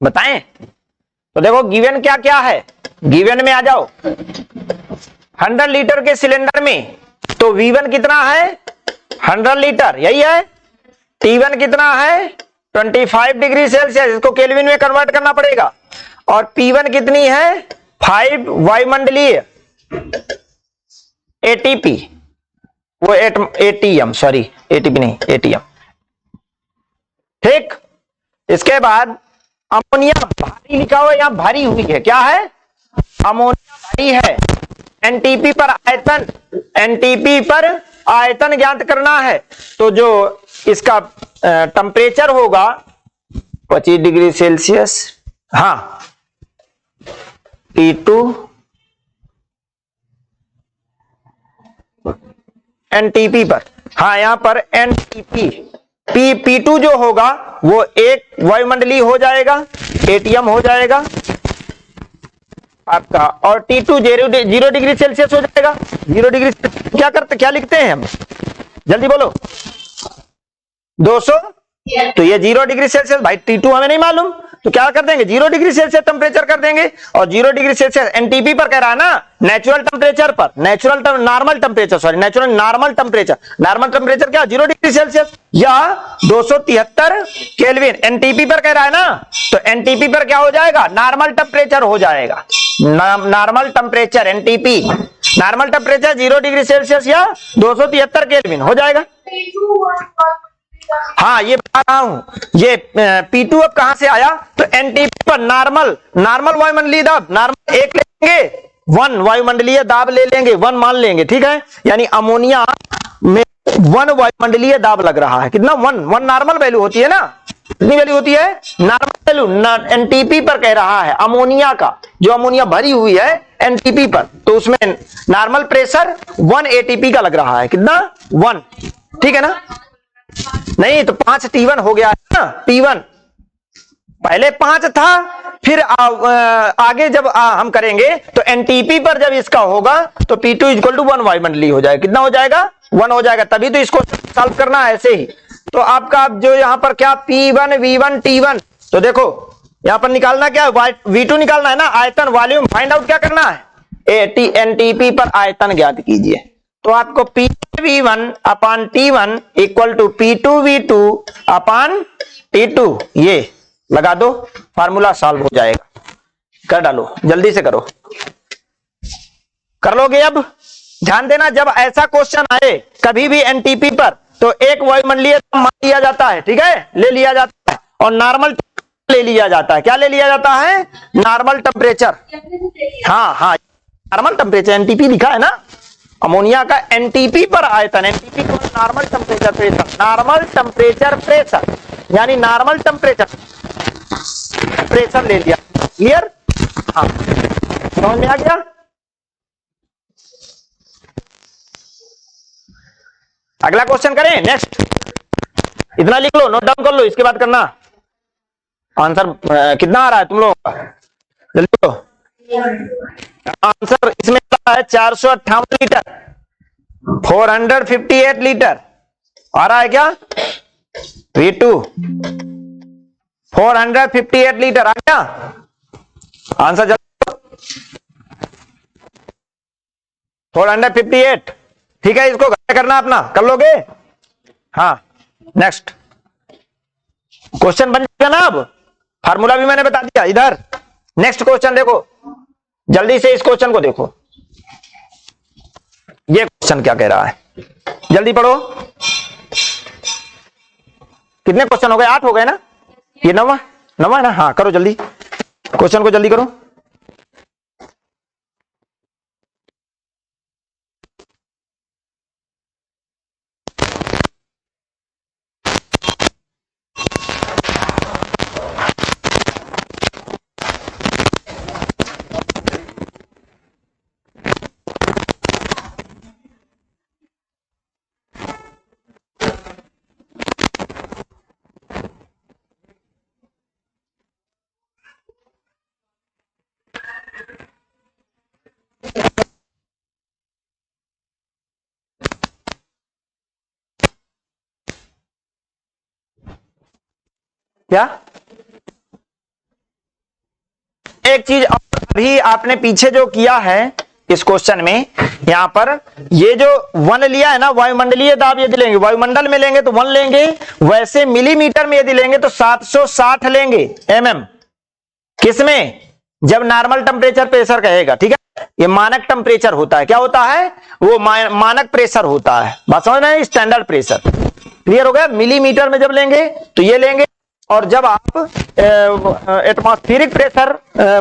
Speaker 1: बताएं? तो देखो गिवन क्या क्या है, गिवन में आ जाओ। 100 लीटर के सिलेंडर में तो V1 कितना है, 100 लीटर, यही है। T1 कितना है, 25 डिग्री सेल्सियस, इसको केल्विन में कन्वर्ट करना पड़ेगा। और P1 कितनी है, 5 वायुमंडलीय एटीपी, वो एटीएम, सॉरी एटीपी नहीं, एटीएम। ठीक, इसके बाद अमोनिया भारी लिखा हुआ, यहां भारी हुई है, क्या है, अमोनिया भारी है। एनटीपी पर आयतन, एनटीपी पर आयतन ज्ञात करना है, तो जो इसका टेम्परेचर होगा 25 डिग्री सेल्सियस, हाँ, T2 एनटीपी पर, हाँ यहां पर एनटीपी, P2 जो होगा वो एक वायुमंडलीय हो जाएगा, एटीएम हो जाएगा आपका, और T2 जीरो डिग्री सेल्सियस हो जाएगा। 0 डिग्री क्या करते, क्या लिखते हैं हम, जल्दी बोलो, 200, तो ये 0 डिग्री सेल्सियस, भाई T2 हमें नहीं मालूम, तो क्या कर देंगे, 0 डिग्री सेल्सियस टेम्परेचर कर देंगे। और 0 डिग्री सेल्सियस एनटीपी पर कह रहा है ना, नेचुरल टेम्परेचर पर, normal temperature, sorry natural normal temperature, normal temperature क्या, 0 डिग्री सेल्सियस या 273 केल्विन, एनटीपी पर कह रहा है ना, तो एनटीपी पर क्या हो जाएगा, नॉर्मल टेम्परेचर हो जाएगा, normal temperature NTP, normal temperature 0 degree Celsius या 273 केल्विन हो जाएगा। हाँ ये बता रहा हूं, ये P2 अब कहां से आया, तो एनटीपी पर नॉर्मल वायुमंडलीय दाब, नॉर्मल एक लेंगे, 1 वायुमंडलीय दाब ले लेंगे, 1 मान लेंगे, ठीक है, यानी अमोनिया में 1 वायुमंडलीय दाब लग रहा है, कितना, 1 नॉर्मल वैल्यू होती है ना, कितनी वैल्यू होती है, नॉर्मल वैल्यू, एनटीपी पर कह रहा है अमोनिया का, जो अमोनिया भरी हुई है एनटीपी पर, तो उसमें नॉर्मल प्रेशर 1 एटीपी का लग रहा है, कितना, 1, ठीक है ना, नहीं तो 5 T1 हो गया है ना, T1 पहले 5 था, फिर आगे जब हम करेंगे तो एनटीपी पर जब इसका होगा तो P2 इक्वल टू 1 वायुमंडलीय हो जाएगा, कितना हो जाएगा, 1 हो जाएगा, तभी तो इसको सॉल्व करना है ऐसे ही। तो आपका जो यहां पर क्या, P1 V1 T1, तो देखो यहां पर निकालना क्या है, V2 निकालना है ना, आयतन वॉल्यूम फाइंड आउट क्या करना है, एनटीपी पर आयतन ज्ञात कीजिए, तो आपको P1 upon T1 equal to P2 V2 upon T2, ये लगा दो, फार्मूला सॉल्व हो जाएगा, कर डालो, जल्दी से करो, कर लोगे। अब ध्यान देना, जब ऐसा क्वेश्चन आए कभी भी एनटीपी पर, तो एक वायुमंडलीय मान लिया जाता है, ठीक है, ले लिया जाता है, और नॉर्मल ले लिया जाता है, क्या ले लिया जाता है, नॉर्मल टेम्परेचर, हाँ हाँ नॉर्मल टेम्परेचर, एनटीपी लिखा है ना, अमोनिया का एनटीपी पर आयतन, एनटीपी को normal temperature pressure, normal temperature pressure, यानी नॉर्मल टेम्परेचर प्रेशर ले लिया, क्लियर, हाँ समझ में आ गया। अगला क्वेश्चन करें, नेक्स्ट, इतना लिख लो, नोट डाउन कर लो, इसके बाद करना। आंसर कितना आ रहा है तुम लोगों का, जल्दी लो। आंसर इसमें है 458 लीटर, 458 लीटर आ रहा है क्या, V2 458 लीटर आ गया आंसर, जल्दी 458, ठीक है, इसको घटा करना अपना, कर लोगे, हाँ नेक्स्ट क्वेश्चन बन जाएगा ना, अब फार्मूला भी मैंने बता दिया इधर। नेक्स्ट क्वेश्चन देखो, जल्दी से इस क्वेश्चन को देखो, ये क्वेश्चन क्या कह रहा है, जल्दी पढ़ो, कितने क्वेश्चन हो गए, 8 हो गए ना, ये नवा है ना, हाँ करो जल्दी, क्वेश्चन को जल्दी करो। क्या एक चीज और, अभी आपने पीछे जो किया है इस क्वेश्चन में, यहां पर ये जो 1 लिया है ना, वायुमंडलीय दाब यदि लेंगे, वायुमंडल में लेंगे तो 1 लेंगे, वैसे मिलीमीटर में यदि लेंगे तो 760 लेंगे mm। किसमें? जब नॉर्मल टेम्परेचर प्रेशर कहेगा, ठीक है। ये मानक टेम्परेचर होता है, क्या होता है वो? मानक प्रेशर होता है, बात समझ में? Standard pressure. क्लियर हो गया? मिलीमीटर में जब लेंगे तो ये लेंगे, और जब आप एटमॉस्फेरिक प्रेशर,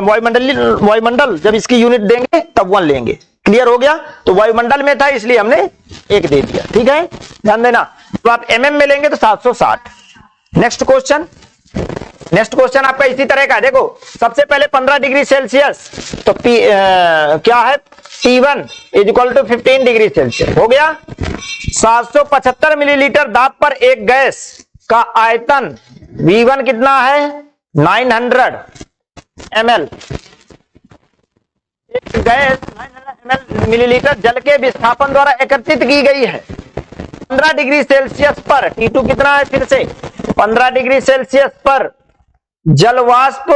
Speaker 1: वायुमंडल जब इसकी यूनिट देंगे तब 1 लेंगे। क्लियर हो गया? तो वायुमंडल में था इसलिए हमने 1 दे दिया, ठीक है, ध्यान देना। तो आप mm में लेंगे तो 760। नेक्स्ट क्वेश्चन, नेक्स्ट क्वेश्चन आपका इसी तरह का है। देखो सबसे पहले 15 डिग्री सेल्सियस, तो क्या है? T1 is equal to 15 degree Celsius. हो गया। 775 मिलीलीटर दाब पर एक गैस का आयतन V1 कितना है? 900 ml। एक गैस 900 ml मिलीलीटर जल के विस्थापन द्वारा एकत्रित की गई है 15 डिग्री सेल्सियस पर। T2 कितना है? फिर से 15 डिग्री सेल्सियस पर जलवाष्प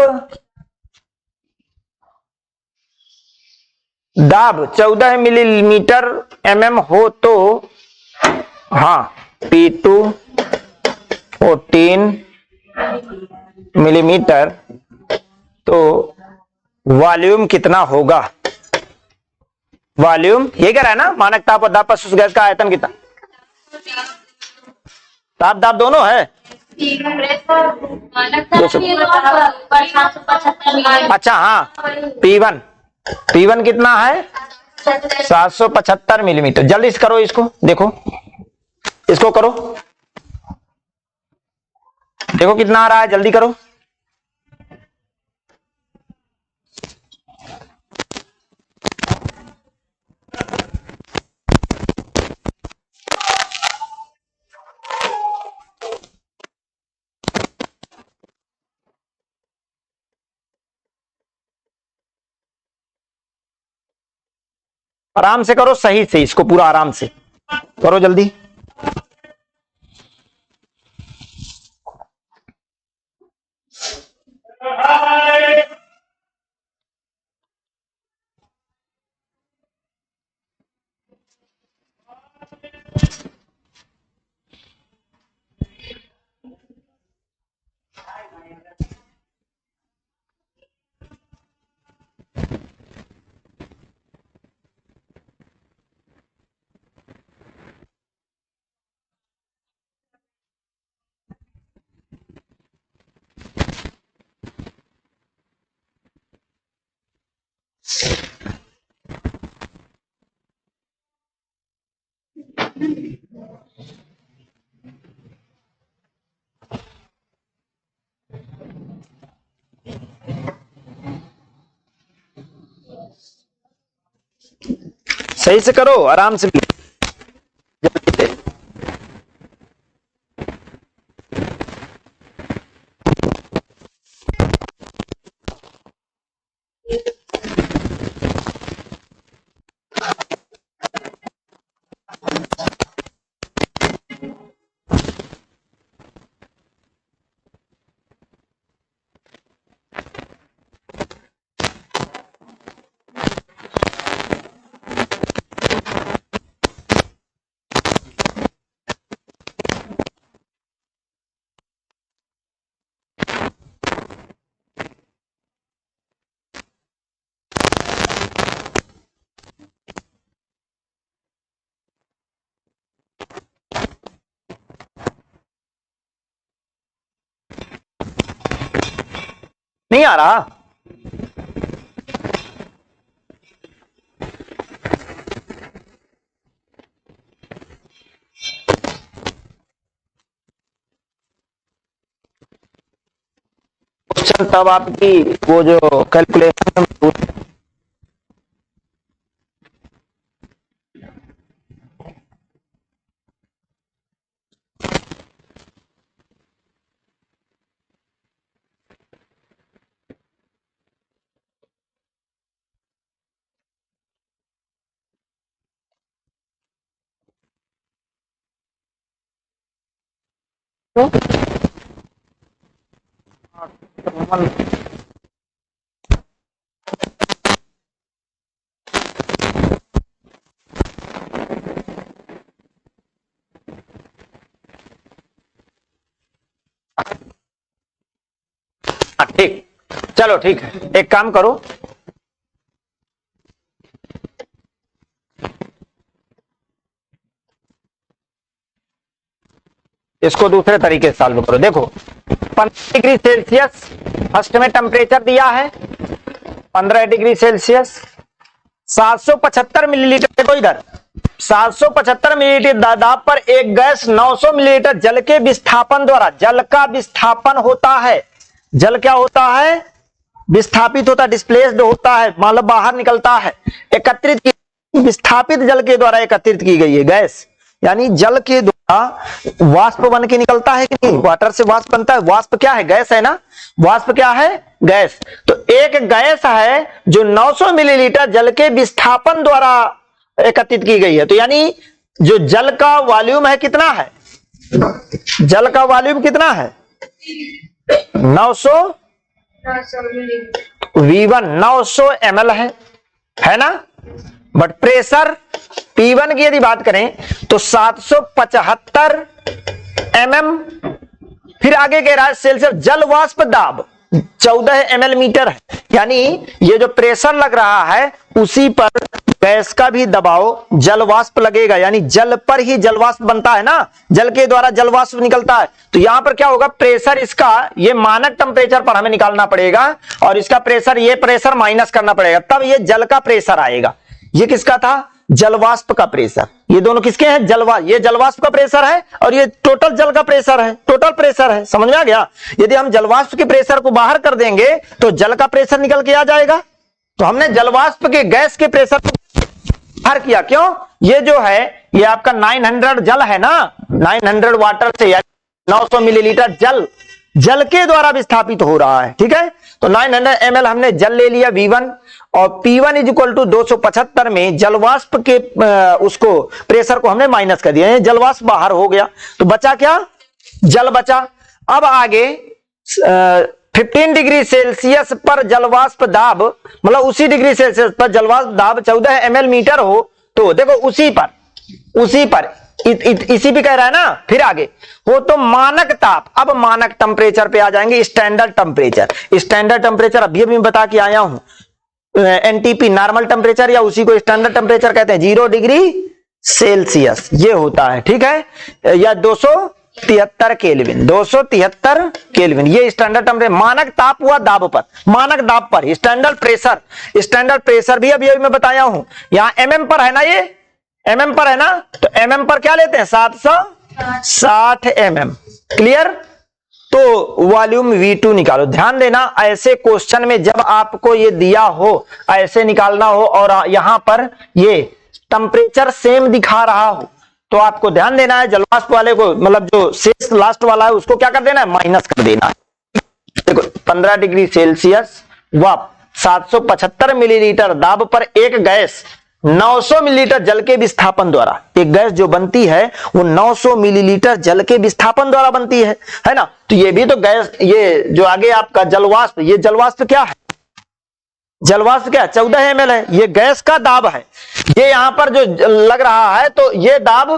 Speaker 1: दाब 14 मिलीमीटर mm हो तो, हाँ, P2 14 मिलीमीटर, तो वॉल्यूम कितना होगा? वॉल्यूम ये कह रहा है ना, मानक ताप और दाब पर उस गैस का आयतन कितना? ताप दाब दोनों है। अच्छा हाँ, P1 कितना है? 775 मिलीमीटर। जल्दी से करो इसको, देखो इसको करो, देखो कितना आ रहा है, जल्दी करो। आराम से करो, सही से इसको पूरा आराम से करो, जल्दी। सही से करो, आराम से। नहीं आ रहा? क्वेश्चन तब आपकी वो जो कैलकुलेशन ठीक, चलो ठीक है, एक काम करो, इसको दूसरे तरीके से सॉल्व करो। देखो 15 डिग्री सेल्सियस फर्स्ट में टेम्परेचर दिया है, 15 डिग्री सेल्सियस, 775 मिलीलीटर। देखो इधर 775 मिलीलीटर दाब पर एक गैस 900 मिलीलीटर जल के विस्थापन द्वारा, जल का विस्थापन होता है, जल क्या होता है, विस्थापित होता है, डिस्प्लेस्ड होता है, मतलब बाहर निकलता है, एकत्रित की, विस्थापित जल के द्वारा एकत्रित की गई है गैस, यानी जल के द्वारा वाष्प बन के निकलता है कि नहीं, वाटर से वाष्प बनता है, वाष्प क्या है, गैस है ना, वाष्प क्या है, गैस। तो एक गैस है जो 900 मिलीलीटर जल के विस्थापन द्वारा एकत्रित की गई है, तो यानी जो जल का वॉल्यूम है कितना है, जल का वॉल्यूम कितना है, 900 V1 900 ml है ना, बट प्रेशर P1 की यदि बात करें तो 775 mm, फिर आगे कह रहा है सेल्सियस, जल वाष्प दाब 14 ml मीटर है, यानी ये जो प्रेशर लग रहा है उसी पर गैस का भी दबाव जल वाष्प लगेगा, यानी जल पर ही जल वाष्प बनता है ना, जल के द्वारा जल वाष्प निकलता है। तो यहां पर क्या होगा, प्रेशर इसका ये मानक टेम्परेचर पर हमें निकालना पड़ेगा और इसका प्रेशर, ये प्रेशर माइनस करना पड़ेगा, तब ये जल का प्रेशर आएगा। ये किसका था, जलवाष्प का प्रेशर, ये दोनों किसके हैं, ये जलवाष्प का प्रेशर है और ये टोटल जल का प्रेशर है, टोटल प्रेशर है, समझ में आ गया। यदि हम जलवाष्प के प्रेशर को बाहर कर देंगे तो जल का प्रेशर निकल के आ जाएगा, तो हमने जलवाष्प के गैस के प्रेशर को बाहर किया, क्यों, ये जो है ये आपका 900 जल है ना, 900 वाटर से 900 मिलीलीटर जल के द्वारा विस्थापित हो रहा है, ठीक है। तो 900 ml हमने जल ले लिया V1 और P1 इज इक्वल टू 275 में जलवाष्प के उसको प्रेशर को हमने माइनस कर दिया, जलवाष्प बाहर हो गया, तो बचा क्या, जल बचा। अब आगे 15 डिग्री सेल्सियस पर जलवाष्प दाब, मतलब उसी डिग्री सेल्सियस पर जलवाष्प दाब 14 ml मीटर हो, तो देखो उसी पर इसी भी कह रहा है ना, फिर आगे वो तो मानक ताप, अब मानक टेम्परेचर पे आ जाएंगे, स्टैंडर्ड टेम्परेचर अभी मैं बता के आया हूं, एनटीपी नॉर्मल टेम्परेचर या उसी को स्टैंडर्ड टेम्परेचर कहते हैं, 0 डिग्री सेल्सियस ये होता है, ठीक है, या 273 केल्विन, 273 केल्विन, ये स्टैंडर्ड टेम्परेचर। मानक ताप हुआ दाब पर, मानक दाब पर स्टैंडर्ड प्रेशर भी अभी मैं बताया हूं, यहां एमएम पर है ना, ये एमएम पर है ना, तो एमएम पर क्या लेते हैं, 760 mm, क्लियर। तो वॉल्यूम V2 निकालो। ध्यान देना, ऐसे क्वेश्चन में जब आपको ये दिया हो, ऐसे निकालना हो और यहां पर ये टेम्परेचर सेम दिखा रहा हो, तो आपको ध्यान देना है, जलवाष्प वाले को, मतलब जो शेष लास्ट वाला है उसको क्या कर देना है, माइनस कर देना है। देखो 15 डिग्री सेल्सियस व 775 मिलीलीटर दाब पर एक गैस 900 मिलीलीटर जल के विस्थापन द्वारा, एक गैस जो बनती है वो 900 मिलीलीटर जल के विस्थापन द्वारा बनती है ना। तो ये भी तो गैस, ये जो आगे आपका जलवाष्प, ये जलवाष्प क्या है, जलवाष्प क्या है, 14 ml है, ये गैस का दाब है, ये यहां पर जो लग रहा है तो ये दाब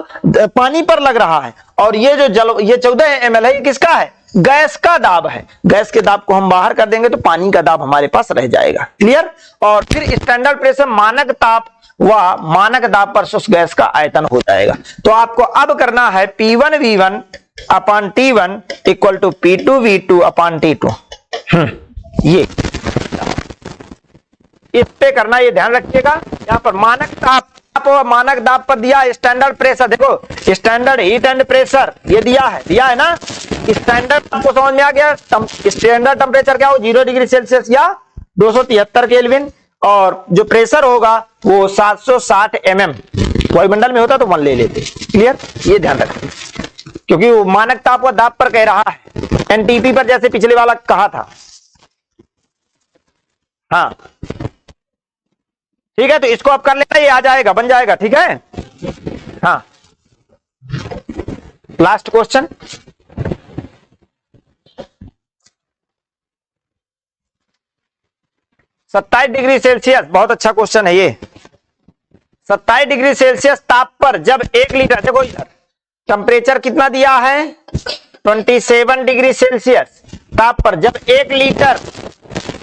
Speaker 1: पानी पर लग रहा है, और ये जो ये 14 ml है, ये किसका है, गैस का दाब है। गैस के दाब को हम बाहर कर देंगे तो पानी का दाब हमारे पास रह जाएगा, क्लियर। और फिर स्टैंडर्ड प्रेशर मानक ताप व मानक दाब पर उस गैस का आयतन हो जाएगा। तो आपको अब करना है P1 V1 upon T1 equal to P2 V2 upon T2, ये इस पे करना, ये ध्यान रखिएगा। यहां पर मानक ताप और मानक दाब पर दिया स्टैंडर्ड प्रेशर, देखो स्टैंडर्ड हीट एंड प्रेशर ये दिया है ना, स्टैंडर्ड आपको समझ में आ गया। स्टैंडर्ड टेम्परेचर क्या हो, 0 डिग्री सेल्सियस या 273 केल्विन, और जो प्रेशर होगा वो 760 mm, वायुमंडल में होता तो 1 ले लेते, क्लियर। ये ध्यान रखें, क्योंकि वो मानक ताप व दाब पर कह रहा है, एनटीपी पर जैसे पिछले वाला कहा था। हाँ ठीक है, तो इसको आप कर लेना, ये आ जाएगा, बन जाएगा, ठीक है। हाँ लास्ट क्वेश्चन, सत्ताईस डिग्री सेल्सियस, बहुत अच्छा क्वेश्चन है ये। 27 डिग्री सेल्सियस ताप पर जब 1 लीटर, देखो इधर टेम्परेचर कितना दिया है, 27 डिग्री सेल्सियस, ताप पर जब 1 लीटर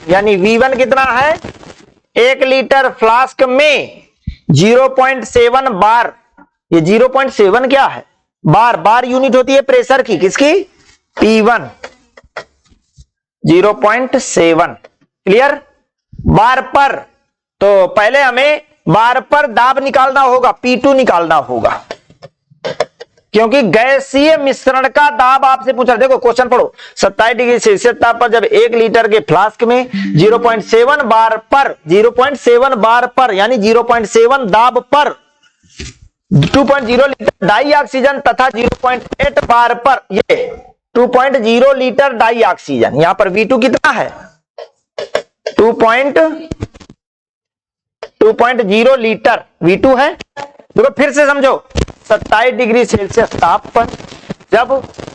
Speaker 1: यानी V1 कितना है, 1 लीटर फ्लास्क में 0.7 बार, ये 0.7 क्या है, बार यूनिट होती है प्रेशर की, किसकी, P1, 0.7 क्लियर, बार पर। तो पहले हमें बार पर दाब निकालना होगा, P2 निकालना होगा, क्योंकि गैसीय मिश्रण का दाब आपसे पूछा। देखो क्वेश्चन पढ़ो, 27 डिग्री सेल्सियस ताप पर जब 1 लीटर के फ्लास्क में 0.7 बार पर, 0.7 बार पर यानी 0.7 दाब पर 2.0 लीटर डाई ऑक्सीजन तथा 0.8 बार पर ये 2.0 लीटर डाई ऑक्सीजन, यहां पर V2 कितना है, 2.0 लीटर V2 है। देखो फिर से समझो, 27 डिग्री सेल्सियस ताप पर जब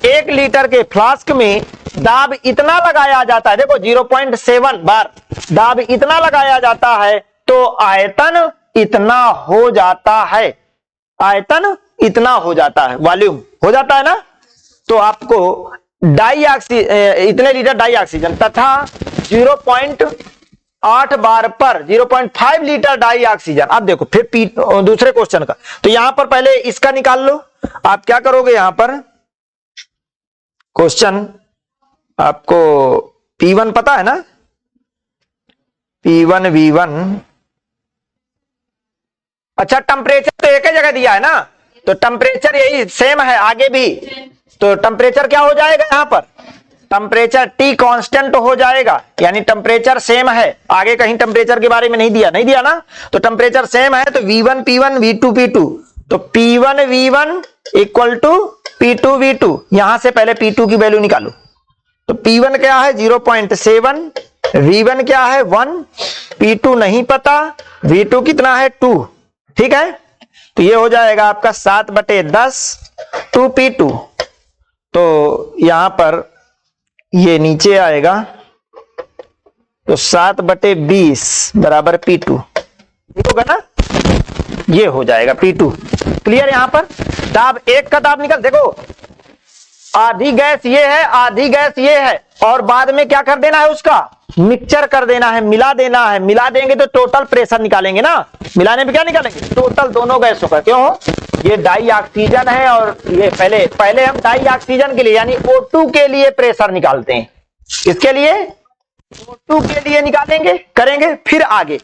Speaker 1: 1 लीटर के फ्लास्क में दाब इतना लगाया जाता है, देखो 0.7 बार दाब इतना लगाया जाता है तो आयतन इतना हो जाता है, आयतन इतना हो जाता है, वॉल्यूम हो जाता है ना। तो आपको इतने लीटर डाई ऑक्सीजन तथा 0.8 बार पर 0.5 लीटर डाई ऑक्सीजन। अब देखो फिर दूसरे क्वेश्चन का, तो यहां पर पहले इसका निकाल लो। आप क्या करोगे, यहां पर क्वेश्चन आपको P1 पता है ना, P1 V1, अच्छा टेम्परेचर तो एक ही जगह दिया है ना, तो टेम्परेचर यही सेम है आगे भी, तो टेम्परेचर क्या हो जाएगा, यहां पर टेम्परेचर T कांस्टेंट हो जाएगा, यानी टेम्परेचर सेम है, आगे कहीं टेम्परेचर के बारे में नहीं दिया ना, तो टेम्परेचर सेम है, तो V1 P1 V2 P2, तो P1 V1 equal to P2 V2। यहां से पहले P2 की वैल्यू निकालो, तो P1 क्या है 0.7, V1 क्या है 1, P2 नहीं पता, V2 कितना है 2, ठीक है। तो ये हो जाएगा आपका 7/10 2P2, तो यहां पर ये नीचे आएगा, तो 7/20 बराबर P2, ठीक होगा ना, ये हो जाएगा P2। क्लियर, यहां पर दाब एक का दाब निकल, देखो आधी गैस ये है, आधी गैस ये है, और बाद में क्या कर देना है, उसका मिक्सचर कर देना है, मिला देना है, मिला देंगे तो टोटल प्रेशर निकालेंगे ना, मिलाने में क्या निकालेंगे, टोटल दोनों गैसों का। क्यों, ये डाई ऑक्सीजन है और ये पहले हम डाई ऑक्सीजन के लिए यानी O2 के लिए प्रेशर निकालते हैं, इसके लिए O2 के लिए निकालेंगे, करेंगे, फिर आगे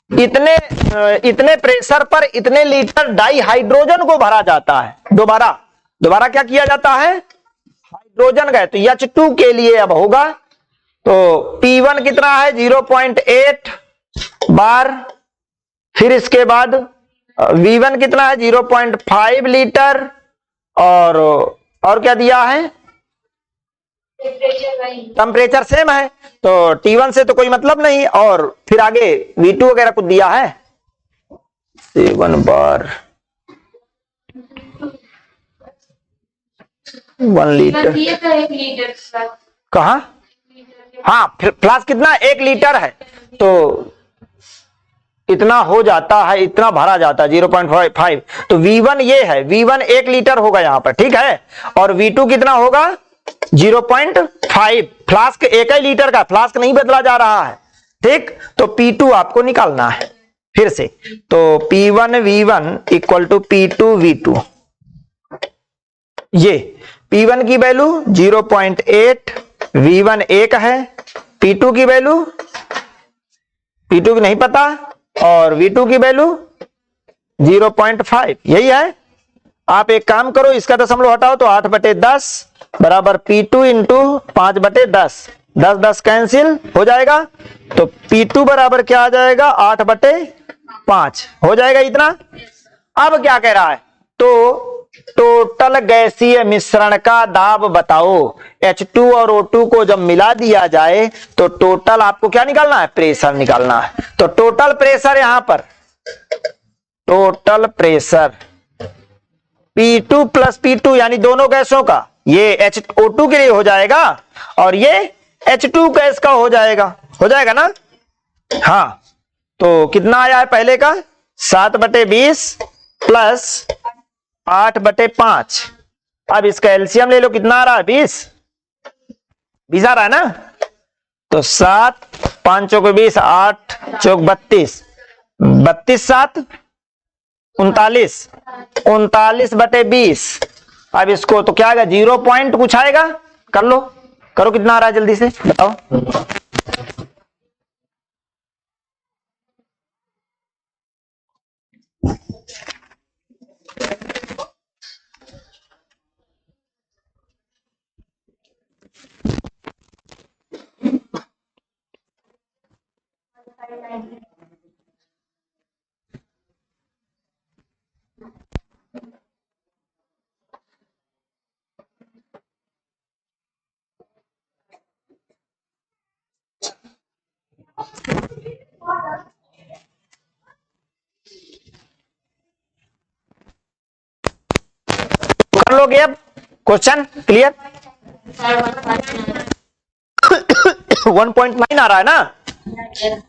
Speaker 1: इतने प्रेशर पर इतने लीटर डाई हाइड्रोजन को भरा जाता है, दोबारा क्या किया जाता है, हाइड्रोजन गए, तो H2 के लिए अब होगा, तो P1 कितना है 0.8 बार, फिर इसके बाद V1 कितना है 0.5 लीटर, और क्या दिया है, टेम्परेचर सेम है, तो T1 से तो कोई मतलब नहीं, और फिर आगे V2 वगैरह कुछ दिया है 7 बार 1 लीटर, कहा, हाँ फ्लास्क कितना 1 लीटर है, तो इतना हो जाता है, इतना भरा जाता है 0.5, तो V1 ये है, V1 1 लीटर होगा यहां पर, ठीक है, और V2 कितना होगा 0.5, फ्लास्क 1 ही लीटर का, फ्लास्क नहीं बदला जा रहा है, ठीक। तो P2 आपको निकालना है फिर से, तो P1 V1 equal to P2 V2, ये P1 की वैल्यू 0.8, V1 1 है, P2 की वैल्यू P2 की नहीं पता, और V2 की वैल्यू 0.5, यही है। आप एक काम करो, इसका दशमलव हटाओ, तो 8/10 बराबर P2 इंटू 5/10, 10 कैंसिल हो जाएगा, तो P2 बराबर क्या आ जाएगा 8/5 हो जाएगा इतना। अब क्या कह रहा है, तो टोटल गैसीय मिश्रण का दाब बताओ, H2 और O2 को जब मिला दिया जाए तो टोटल आपको क्या निकालना है, प्रेशर निकालना है। तो टोटल प्रेशर यहां पर, total pressure P2 plus P2 यानी दोनों गैसों का, ये O2 के लिए हो जाएगा और ये H2 गैस का हो जाएगा ना। हाँ, तो कितना आया है पहले का 7/20 प्लस 8/5, अब इसका एलसीएम ले लो, कितना आ रहा है 20, 20 आ रहा है ना, तो 7 5 चौके 20, 8 चौक 32, 32 7 39, 39/20। अब इसको तो क्या आएगा, 0 पॉइंट कुछ आएगा, कर लो, करो कितना आ रहा है जल्दी से बताओ। कर लोगे अब क्वेश्चन क्लियर। 1.9 आ रहा है ना,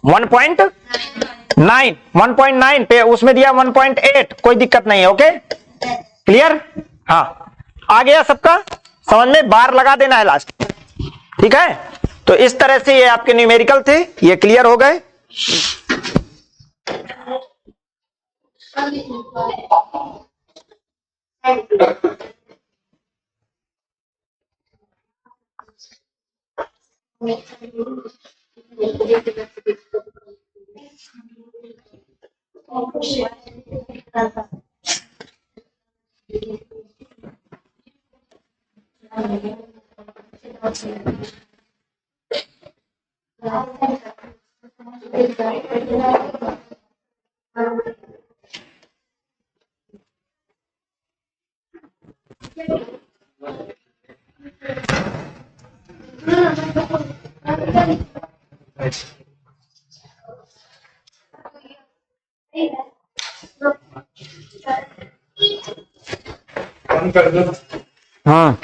Speaker 1: 1.9 पे उसमें दिया 1.8, कोई दिक्कत नहीं है, ओके क्लियर। हाँ आ गया सबका समझ में, बार लगा देना है लास्ट, ठीक है। तो इस तरह से ये आपके न्यूमेरिकल थे, ये क्लियर हो गए।
Speaker 2: बंद कर दो।
Speaker 1: हाँ